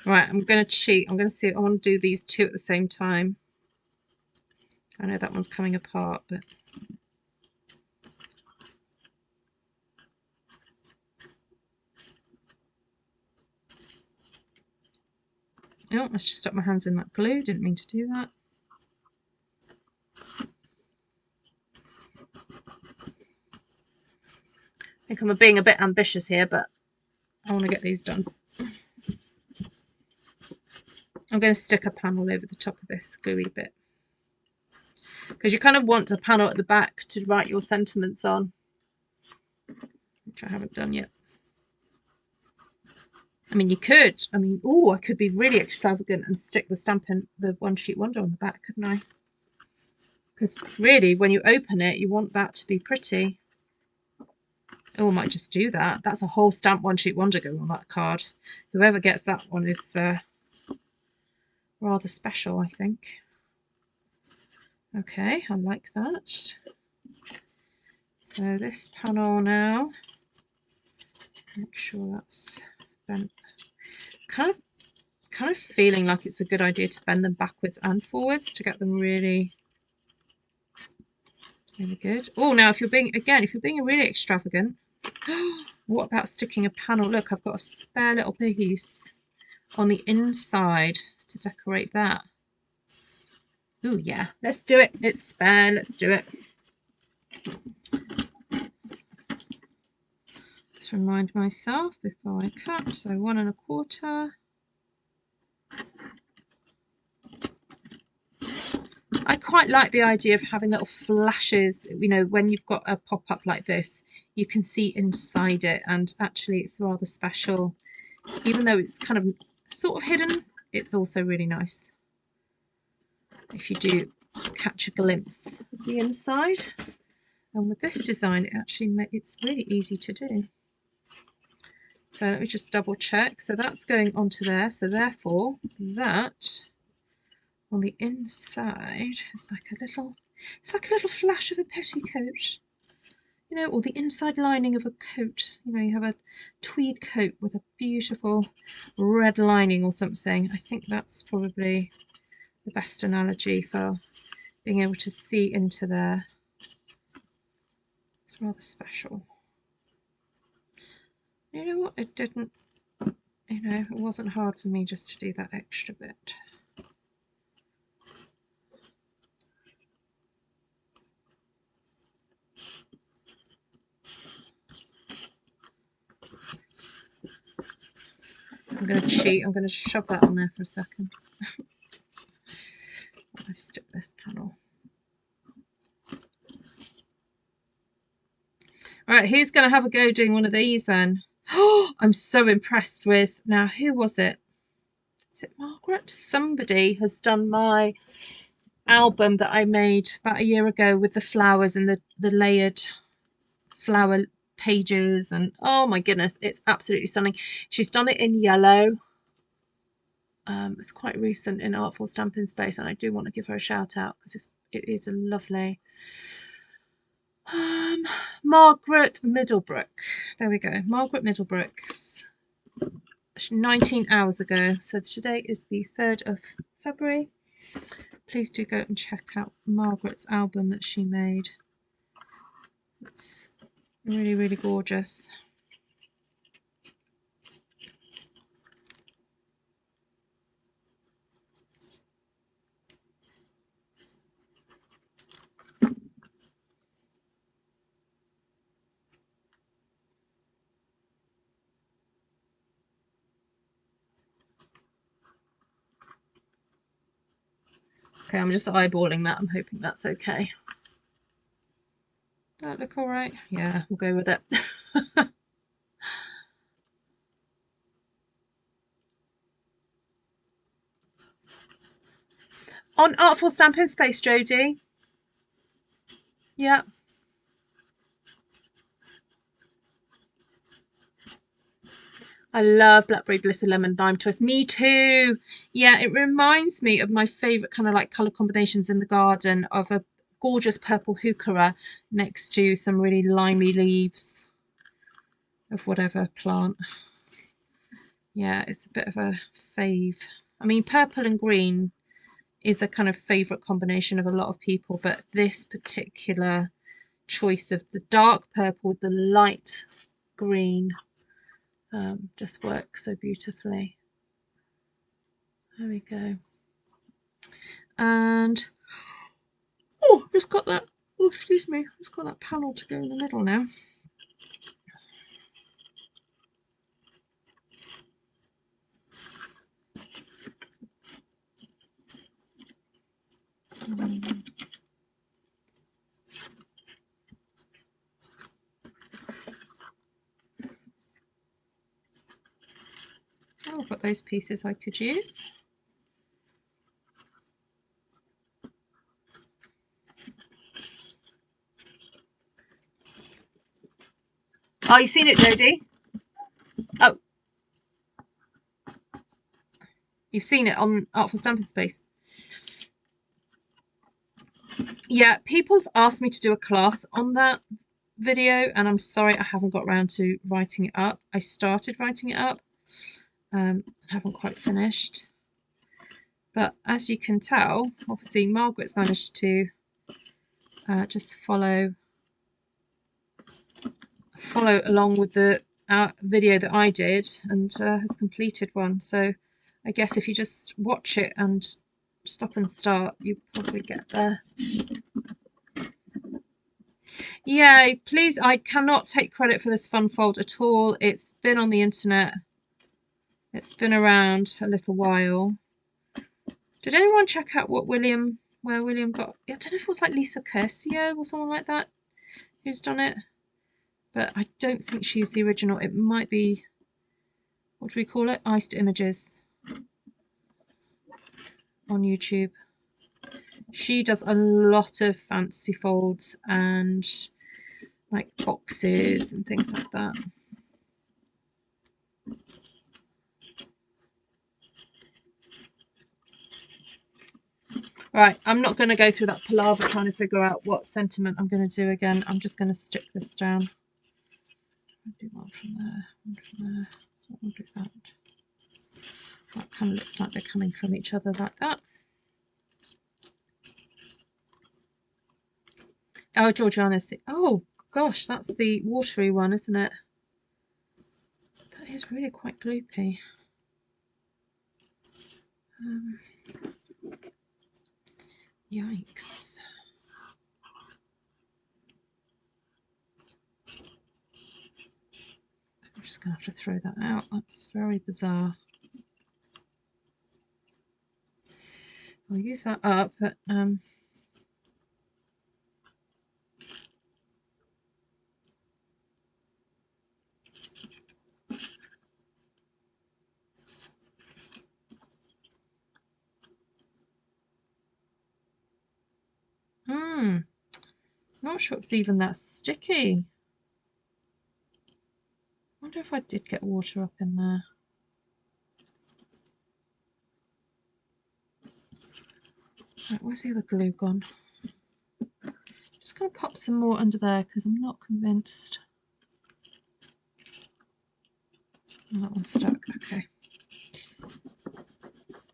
Right, I'm going to cheat. I'm going to see. I want to do these two at the same time. I know that one's coming apart, but oh, let's just stuck my hands in that glue. Didn't mean to do that. I think I'm being a bit ambitious here, but I want to get these done. I'm going to stick a panel over the top of this gluey bit, because you kind of want a panel at the back to write your sentiments on, which I haven't done yet. I mean, you could. I mean, oh, I could be really extravagant and stick the Stampin', the one-sheet wonder on the back, couldn't I? Because really, when you open it, you want that to be pretty. Oh, I might just do that. That's a whole stamp one-sheet wonder going on that card. Whoever gets that one is rather special, I think. Okay, I like that. So this panel now, make sure that's bent. Kind of feeling like it's a good idea to bend them backwards and forwards to get them really, really good. Oh, now if you're being really extravagant, what about sticking a panel? Look, I've got a spare little piece on the inside to decorate that. Oh yeah, let's do it. It's spare, let's do it. Just remind myself before I cut. So 1 1/4. I quite like the idea of having little flashes, you know, when you've got a pop-up like this, you can see inside it, and actually it's rather special. Even though it's kind of sort of hidden, it's also really nice if you do catch a glimpse of the inside. And with this design, it's really easy to do. So let me just double check. So that's going onto there. So therefore, that on the inside is like a little, it's like a little flash of a petticoat, you know, or the inside lining of a coat. You know, you have a tweed coat with a beautiful red lining or something. I think that's probably the best analogy for being able to see into there. It's rather special. You know what? It didn't, you know, it wasn't hard for me just to do that extra bit. I'm going to cheat. I'm going to shove that on there for a second. Let's stick this panel. All right, who's going to have a go doing one of these then? Oh, I'm so impressed with, now who was it? Is it Margaret? Somebody has done my album that I made about a year ago with the flowers and the layered flower pages, and oh my goodness, it's absolutely stunning. She's done it in yellow. It's quite recent in Artful Stampin Space, and I do want to give her a shout out because it is a lovely Margaret Middlebrook. There we go, Margaret Middlebrooks. 19 hours ago, so today is the 3rd of February. Please do go and check out Margaret's album that she made. It's really, really gorgeous. Okay, I'm just eyeballing that. I'm hoping that's okay. Does that look all right? Yeah, we'll go with it. On Artful Stampin Space, Jodie. Yeah. I love Blackberry Bliss and Lemon Lime Twist. Me too. Yeah, it reminds me of my favourite kind of like colour combinations in the garden, of a gorgeous purple heuchera next to some really limey leaves of whatever plant. Yeah, it's a bit of a fave. I mean, purple and green is a kind of favourite combination of a lot of people, but this particular choice of the dark purple with the light green just works so beautifully. There we go. And oh, just got that, oh excuse me, just got that panel to go in the middle now. Oh, I've got those pieces I could use. Oh, you've seen it, Jodie? Oh, you've seen it on Artful Stampin Space. Yeah, people have asked me to do a class on that video, and I'm sorry I haven't got around to writing it up. I started writing it up, haven't quite finished. But as you can tell, obviously Margaret's managed to just follow along with the video that I did, and has completed one. So I guess if you just watch it and stop and start, you probably get there. Yeah, please, I cannot take credit for this fun fold at all. It's been on the internet. It's been around a little while. Did anyone check out where William got? I don't know if it was like Lisa Curcio or someone like that who's done it, but I don't think she's the original. It might be, what do we call it? Iced Images on YouTube. She does a lot of fancy folds and like boxes and things like that. Right, I'm not going to go through that palaver trying to figure out what sentiment I'm going to do again. I'm just going to stick this down. I'll do one from there, one from there. I'll do that. That kind of looks like they're coming from each other like that. Oh, Georgiana's. Oh gosh, that's the watery one, isn't it? That is really quite gloopy. Yikes. I'm just going to have to throw that out. That's very bizarre. I'll use that up, but Not sure it's even that sticky. I wonder if I did get water up in there. Right, where's the other glue gone? Just going to pop some more under there because I'm not convinced. Oh, that one's stuck. Okay.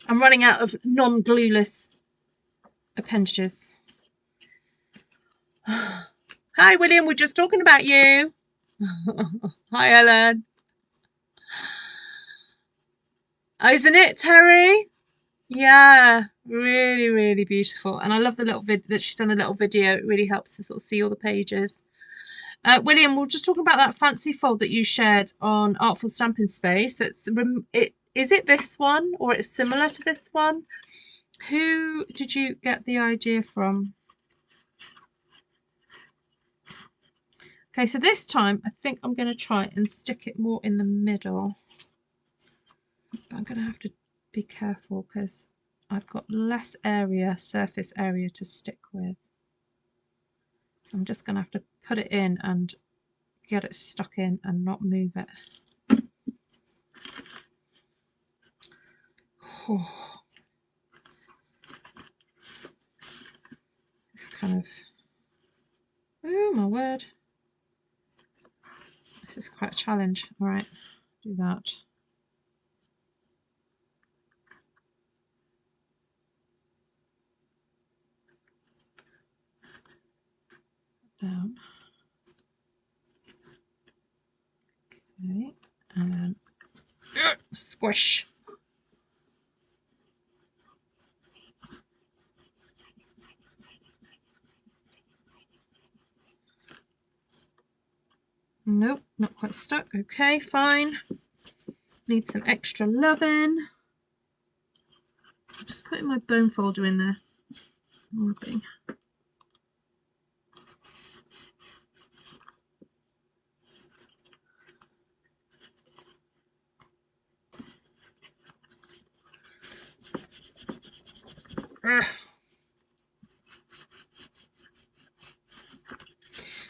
I'm running out of non-glueless appendages. Hi, William. We're just talking about you. Hi, Ellen. Oh, isn't it, Terry? Yeah, really, really beautiful. And I love the little vid that she's done a little video. It really helps to sort of see all the pages. William, we're just talking about that fancy fold that you shared on Artful Stampin' Space. Is it this one or it's similar to this one? Who did you get the idea from? Okay, so this time I think I'm going to try and stick it more in the middle. But I'm going to have to be careful because I've got less area, surface area to stick with. I'm just going to have to put it in and get it stuck in and not move it. Oh. It's kind of, oh my word. This is quite a challenge. All right, do that. Down. Okay, and then squish. Nope, not quite stuck. Okay, fine. Need some extra loving. Just putting my bone folder in there. Okay.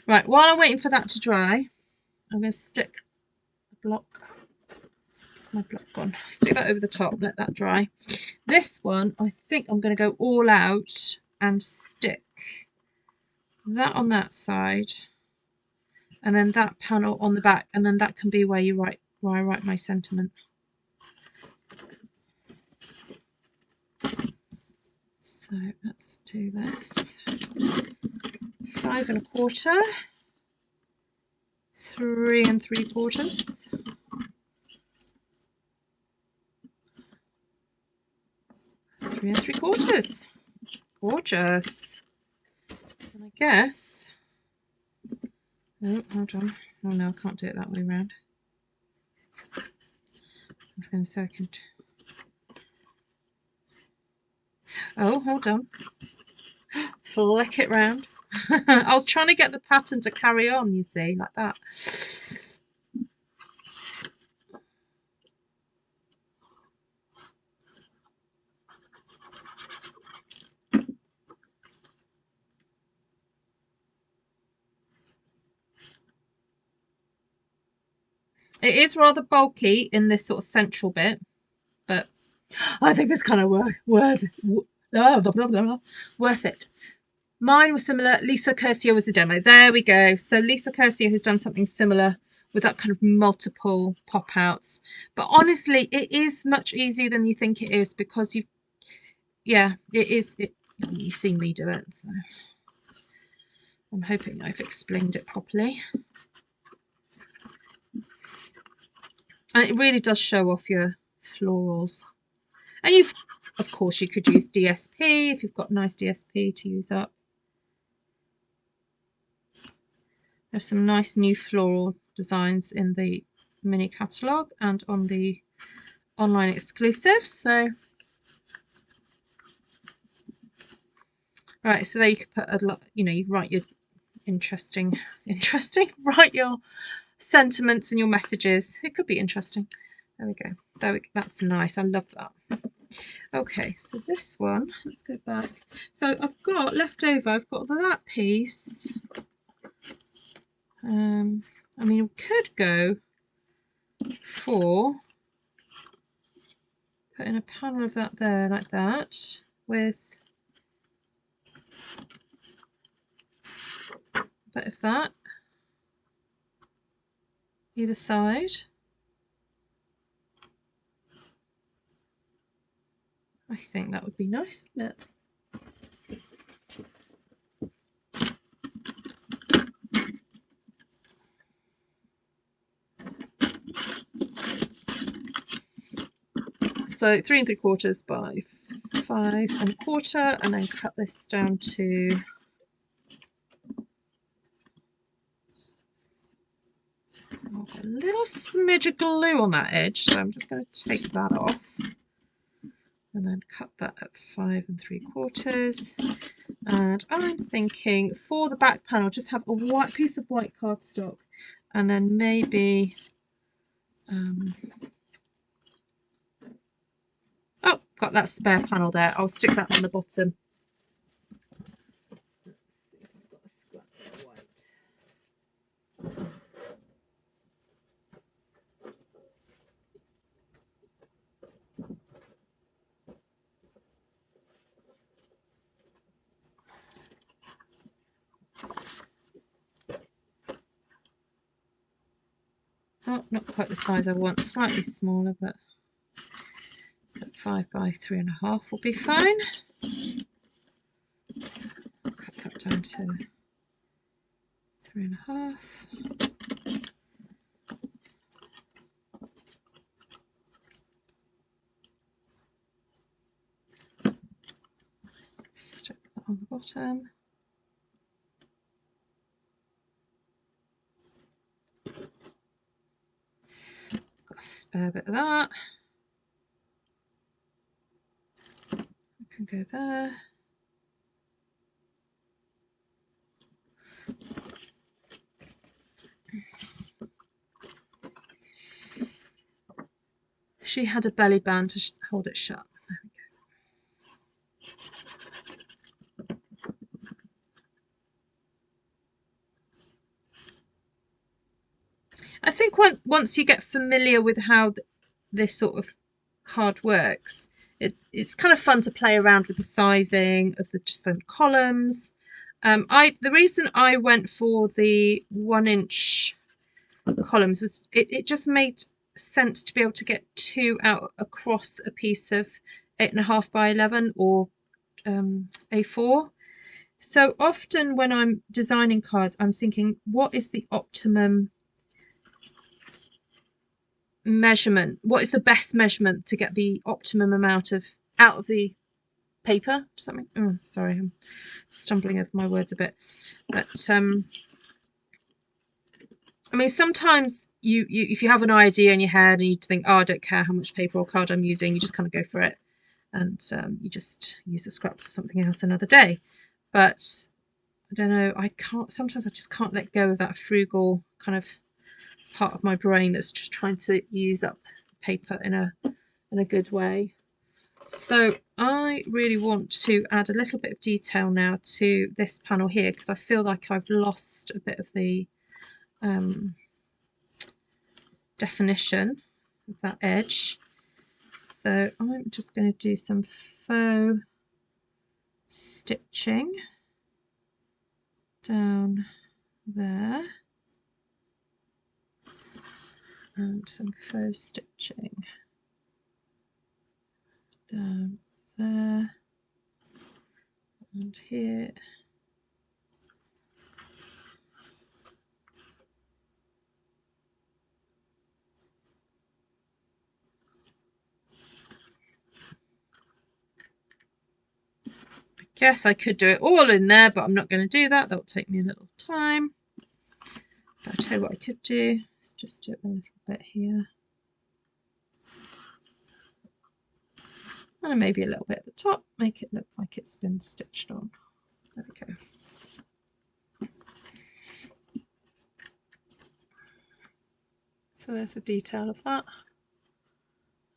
Right, while I'm waiting for that to dry, I'm going to stick a block. Where's my block gone? Stick that over the top, let that dry. This one, I think I'm going to go all out and stick that on that side, and then that panel on the back, and then that can be where I write my sentiment. So let's do this. 5 1/4, 3 3/4, 3 3/4. Gorgeous. And I guess, oh, hold on. Oh no, I can't do it that way around. I was going to say I can. Oh, hold on. Flick it round. I was trying to get the pattern to carry on, you see, like that. It is rather bulky in this sort of central bit, but I think it's kind of worth it. Mine was similar. Lisa Curcio was a demo. There we go. So Lisa Curcio has done something similar with that kind of multiple pop outs. But honestly, it is much easier than you think it is because it is. You've seen me do it, so I'm hoping I've explained it properly. And it really does show off your florals. And of course, you could use DSP if you've got nice DSP to use up. There's some nice new floral designs in the mini catalogue and on the online exclusive. So, right, so there you could put a lot. You write your interesting. Write your sentiments and your messages. It could be interesting. There we go. That's nice. I love that. Okay, so this one, let's go back. So I've got left over, I've got that piece I mean, we could go for putting a panel of that there like that with a bit of that either side. I think that would be nice, wouldn't it? So 3 3/4 by 5 1/4, and then cut this down to I've got a little smidge of glue on that edge, so I'm just going to take that off and then cut that at 5 3/4. And I'm thinking for the back panel, just have a white piece of white cardstock, and then maybe oh, got that spare panel there. I'll stick that on the bottom. Let's see if I've got a scrap of white. Oh, not quite the size I want, slightly smaller, but so 5 by 3 1/2 will be fine. I'll cut that down to 3 1/2. Stick that on the bottom. Got a spare bit of that. I can go there. She had a belly band to hold it shut. There we go. I think once you get familiar with how this sort of card works, it's kind of fun to play around with the sizing of the different columns. The reason I went for the 1-inch columns was it just made sense to be able to get 2 out across a piece of 8 1/2 by 11 or A4. So often when I'm designing cards, I'm thinking, what is the optimum measurement? What is the best measurement to get the optimum amount of out of the paper? Does that mean? Sorry, I'm stumbling over my words a bit. But I mean, sometimes you if you have an idea in your head and you think, oh, I don't care how much paper or card I'm using, you just kind of go for it, and you just use the scraps or something else another day. But I don't know, sometimes I just can't let go of that frugal kind of part of my brain that's just trying to use up paper in a good way. So I really want to add a little bit of detail now to this panel here, because I feel like I've lost a bit of the definition of that edge. So I'm just going to do some faux stitching down there and some faux stitching down there and here. Guess I could do it all in there, but I'm not going to do that. That'll take me a little time. But I'll tell you what I could do. Let's just do it a little bit here. And maybe a little bit at the top, make it look like it's been stitched on. There we go. So there's a detail of that.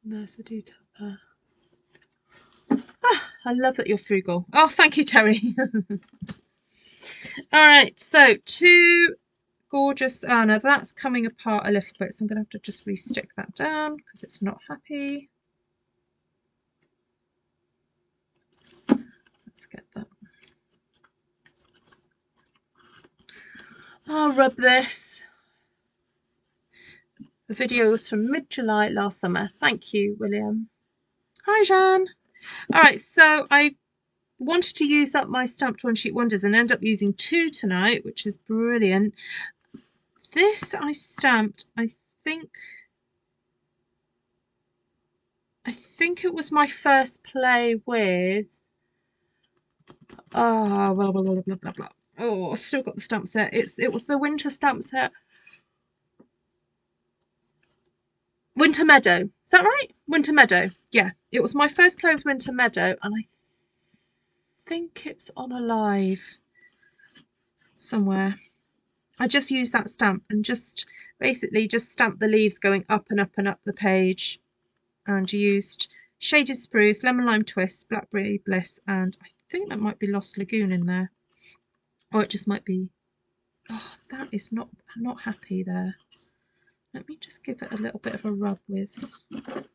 And there's a detail there. Ah, I love that you're frugal. Oh, thank you, Terry. All right, so 2 gorgeous. Oh, now that's coming apart a little bit, so I'm going to have to just re-stick that down because it's not happy. Let's get that. I'll rub this. The video was from mid-July last summer. Thank you, William. Hi, Jeanne. All right, so I wanted to use up my stamped one sheet wonders and end up using 2 tonight, which is brilliant. This I stamped, I think it was my first play with blah blah blah blah blah blah. Oh, I've still got the stamp set. It was the winter stamp set. Winter Meadow. Is that right? Winter Meadow. Yeah, it was my first play with Winter Meadow, and I think it's on a live somewhere. I just used that stamp and just basically just stamped the leaves going up and up and up the page, and used Shaded Spruce, Lemon Lime Twist, Blackberry Bliss, and I think that might be Lost Lagoon in there, or it just might be. Oh, that is not happy there. Let me just give it a little bit of a rub with. Let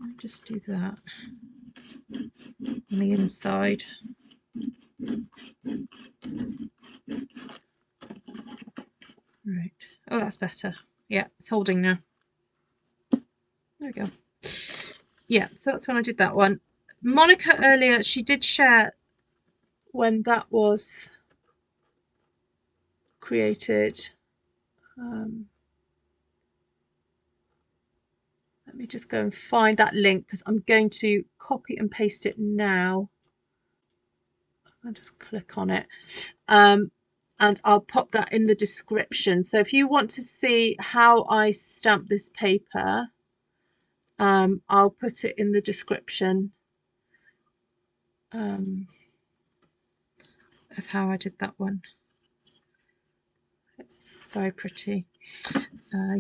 me just do that on the inside. Right. Oh, that's better. Yeah, it's holding now. There we go. Yeah, so that's when I did that one. Monica earlier, she did share when that was created. Let me just go and find that link because I'm going to copy and paste it now. I'll just click on it. And I'll pop that in the description. So if you want to see how I stamp this paper, I'll put it in the description of how I did that one. It's very pretty.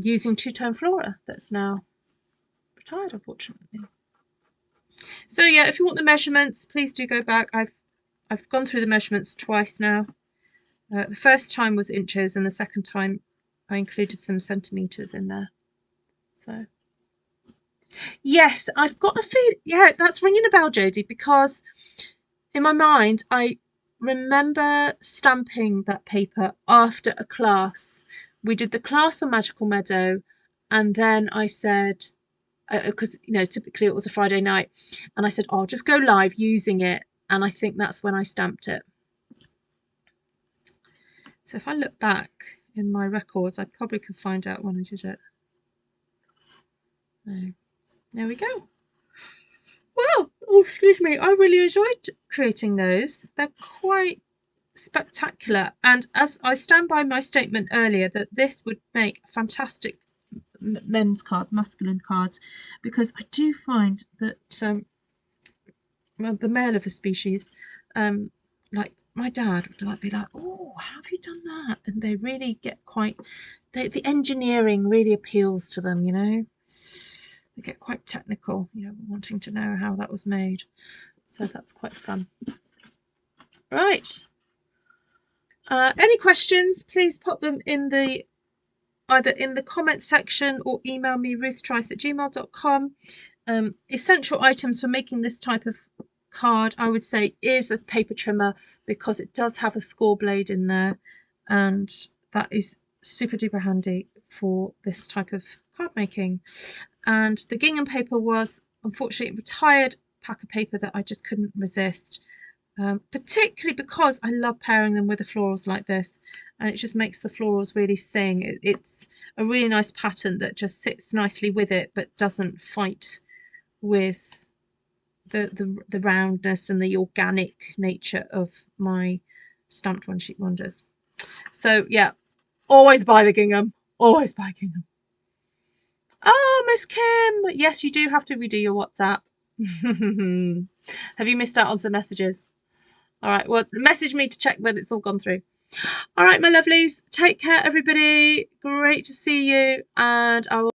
Using two-tone flora that's now retired, unfortunately. So yeah, if you want the measurements, please do go back. I've gone through the measurements twice now. The first time was inches, and the second time I included some centimeters in there. So yes, I've got a feel. Yeah, that's ringing a bell, Jodie, because in my mind I remember stamping that paper after a class. We did the class on Magical Meadow, and then I said, because you know typically it was a Friday night, and I said, oh, I'll just go live using it, and I think that's when I stamped it. So if I look back in my records, I probably could find out when I did it. No. There we go. Well, oh, excuse me, I really enjoyed creating those. They're quite spectacular, and as I stand by my statement earlier that this would make fantastic men's cards, masculine cards, because I do find that well, the male of the species, like my dad would be like, oh, how have you done that? And they really get quite, the engineering really appeals to them, you know. They get quite technical, you know, wanting to know how that was made. So that's quite fun. Right. Any questions, please pop them in the either in the comment section or email me ruthtrice@gmail.com. Essential items for making this type of card, I would say, is a paper trimmer, because it does have a score blade in there, and that is super duper handy for this type of card making. And the gingham paper was unfortunately a retired pack of paper that I just couldn't resist, particularly because I love pairing them with the florals like this, and it just makes the florals really sing. It's a really nice pattern that just sits nicely with it but doesn't fight with the roundness and the organic nature of my stamped one sheet wonders. So yeah, always buy the gingham, always buy gingham. Oh, Miss Kim, yes, you do have to redo your WhatsApp. Have you missed out on some messages? All right, well, message me to check that it's all gone through. All right, my lovelies, take care, everybody. Great to see you, and I will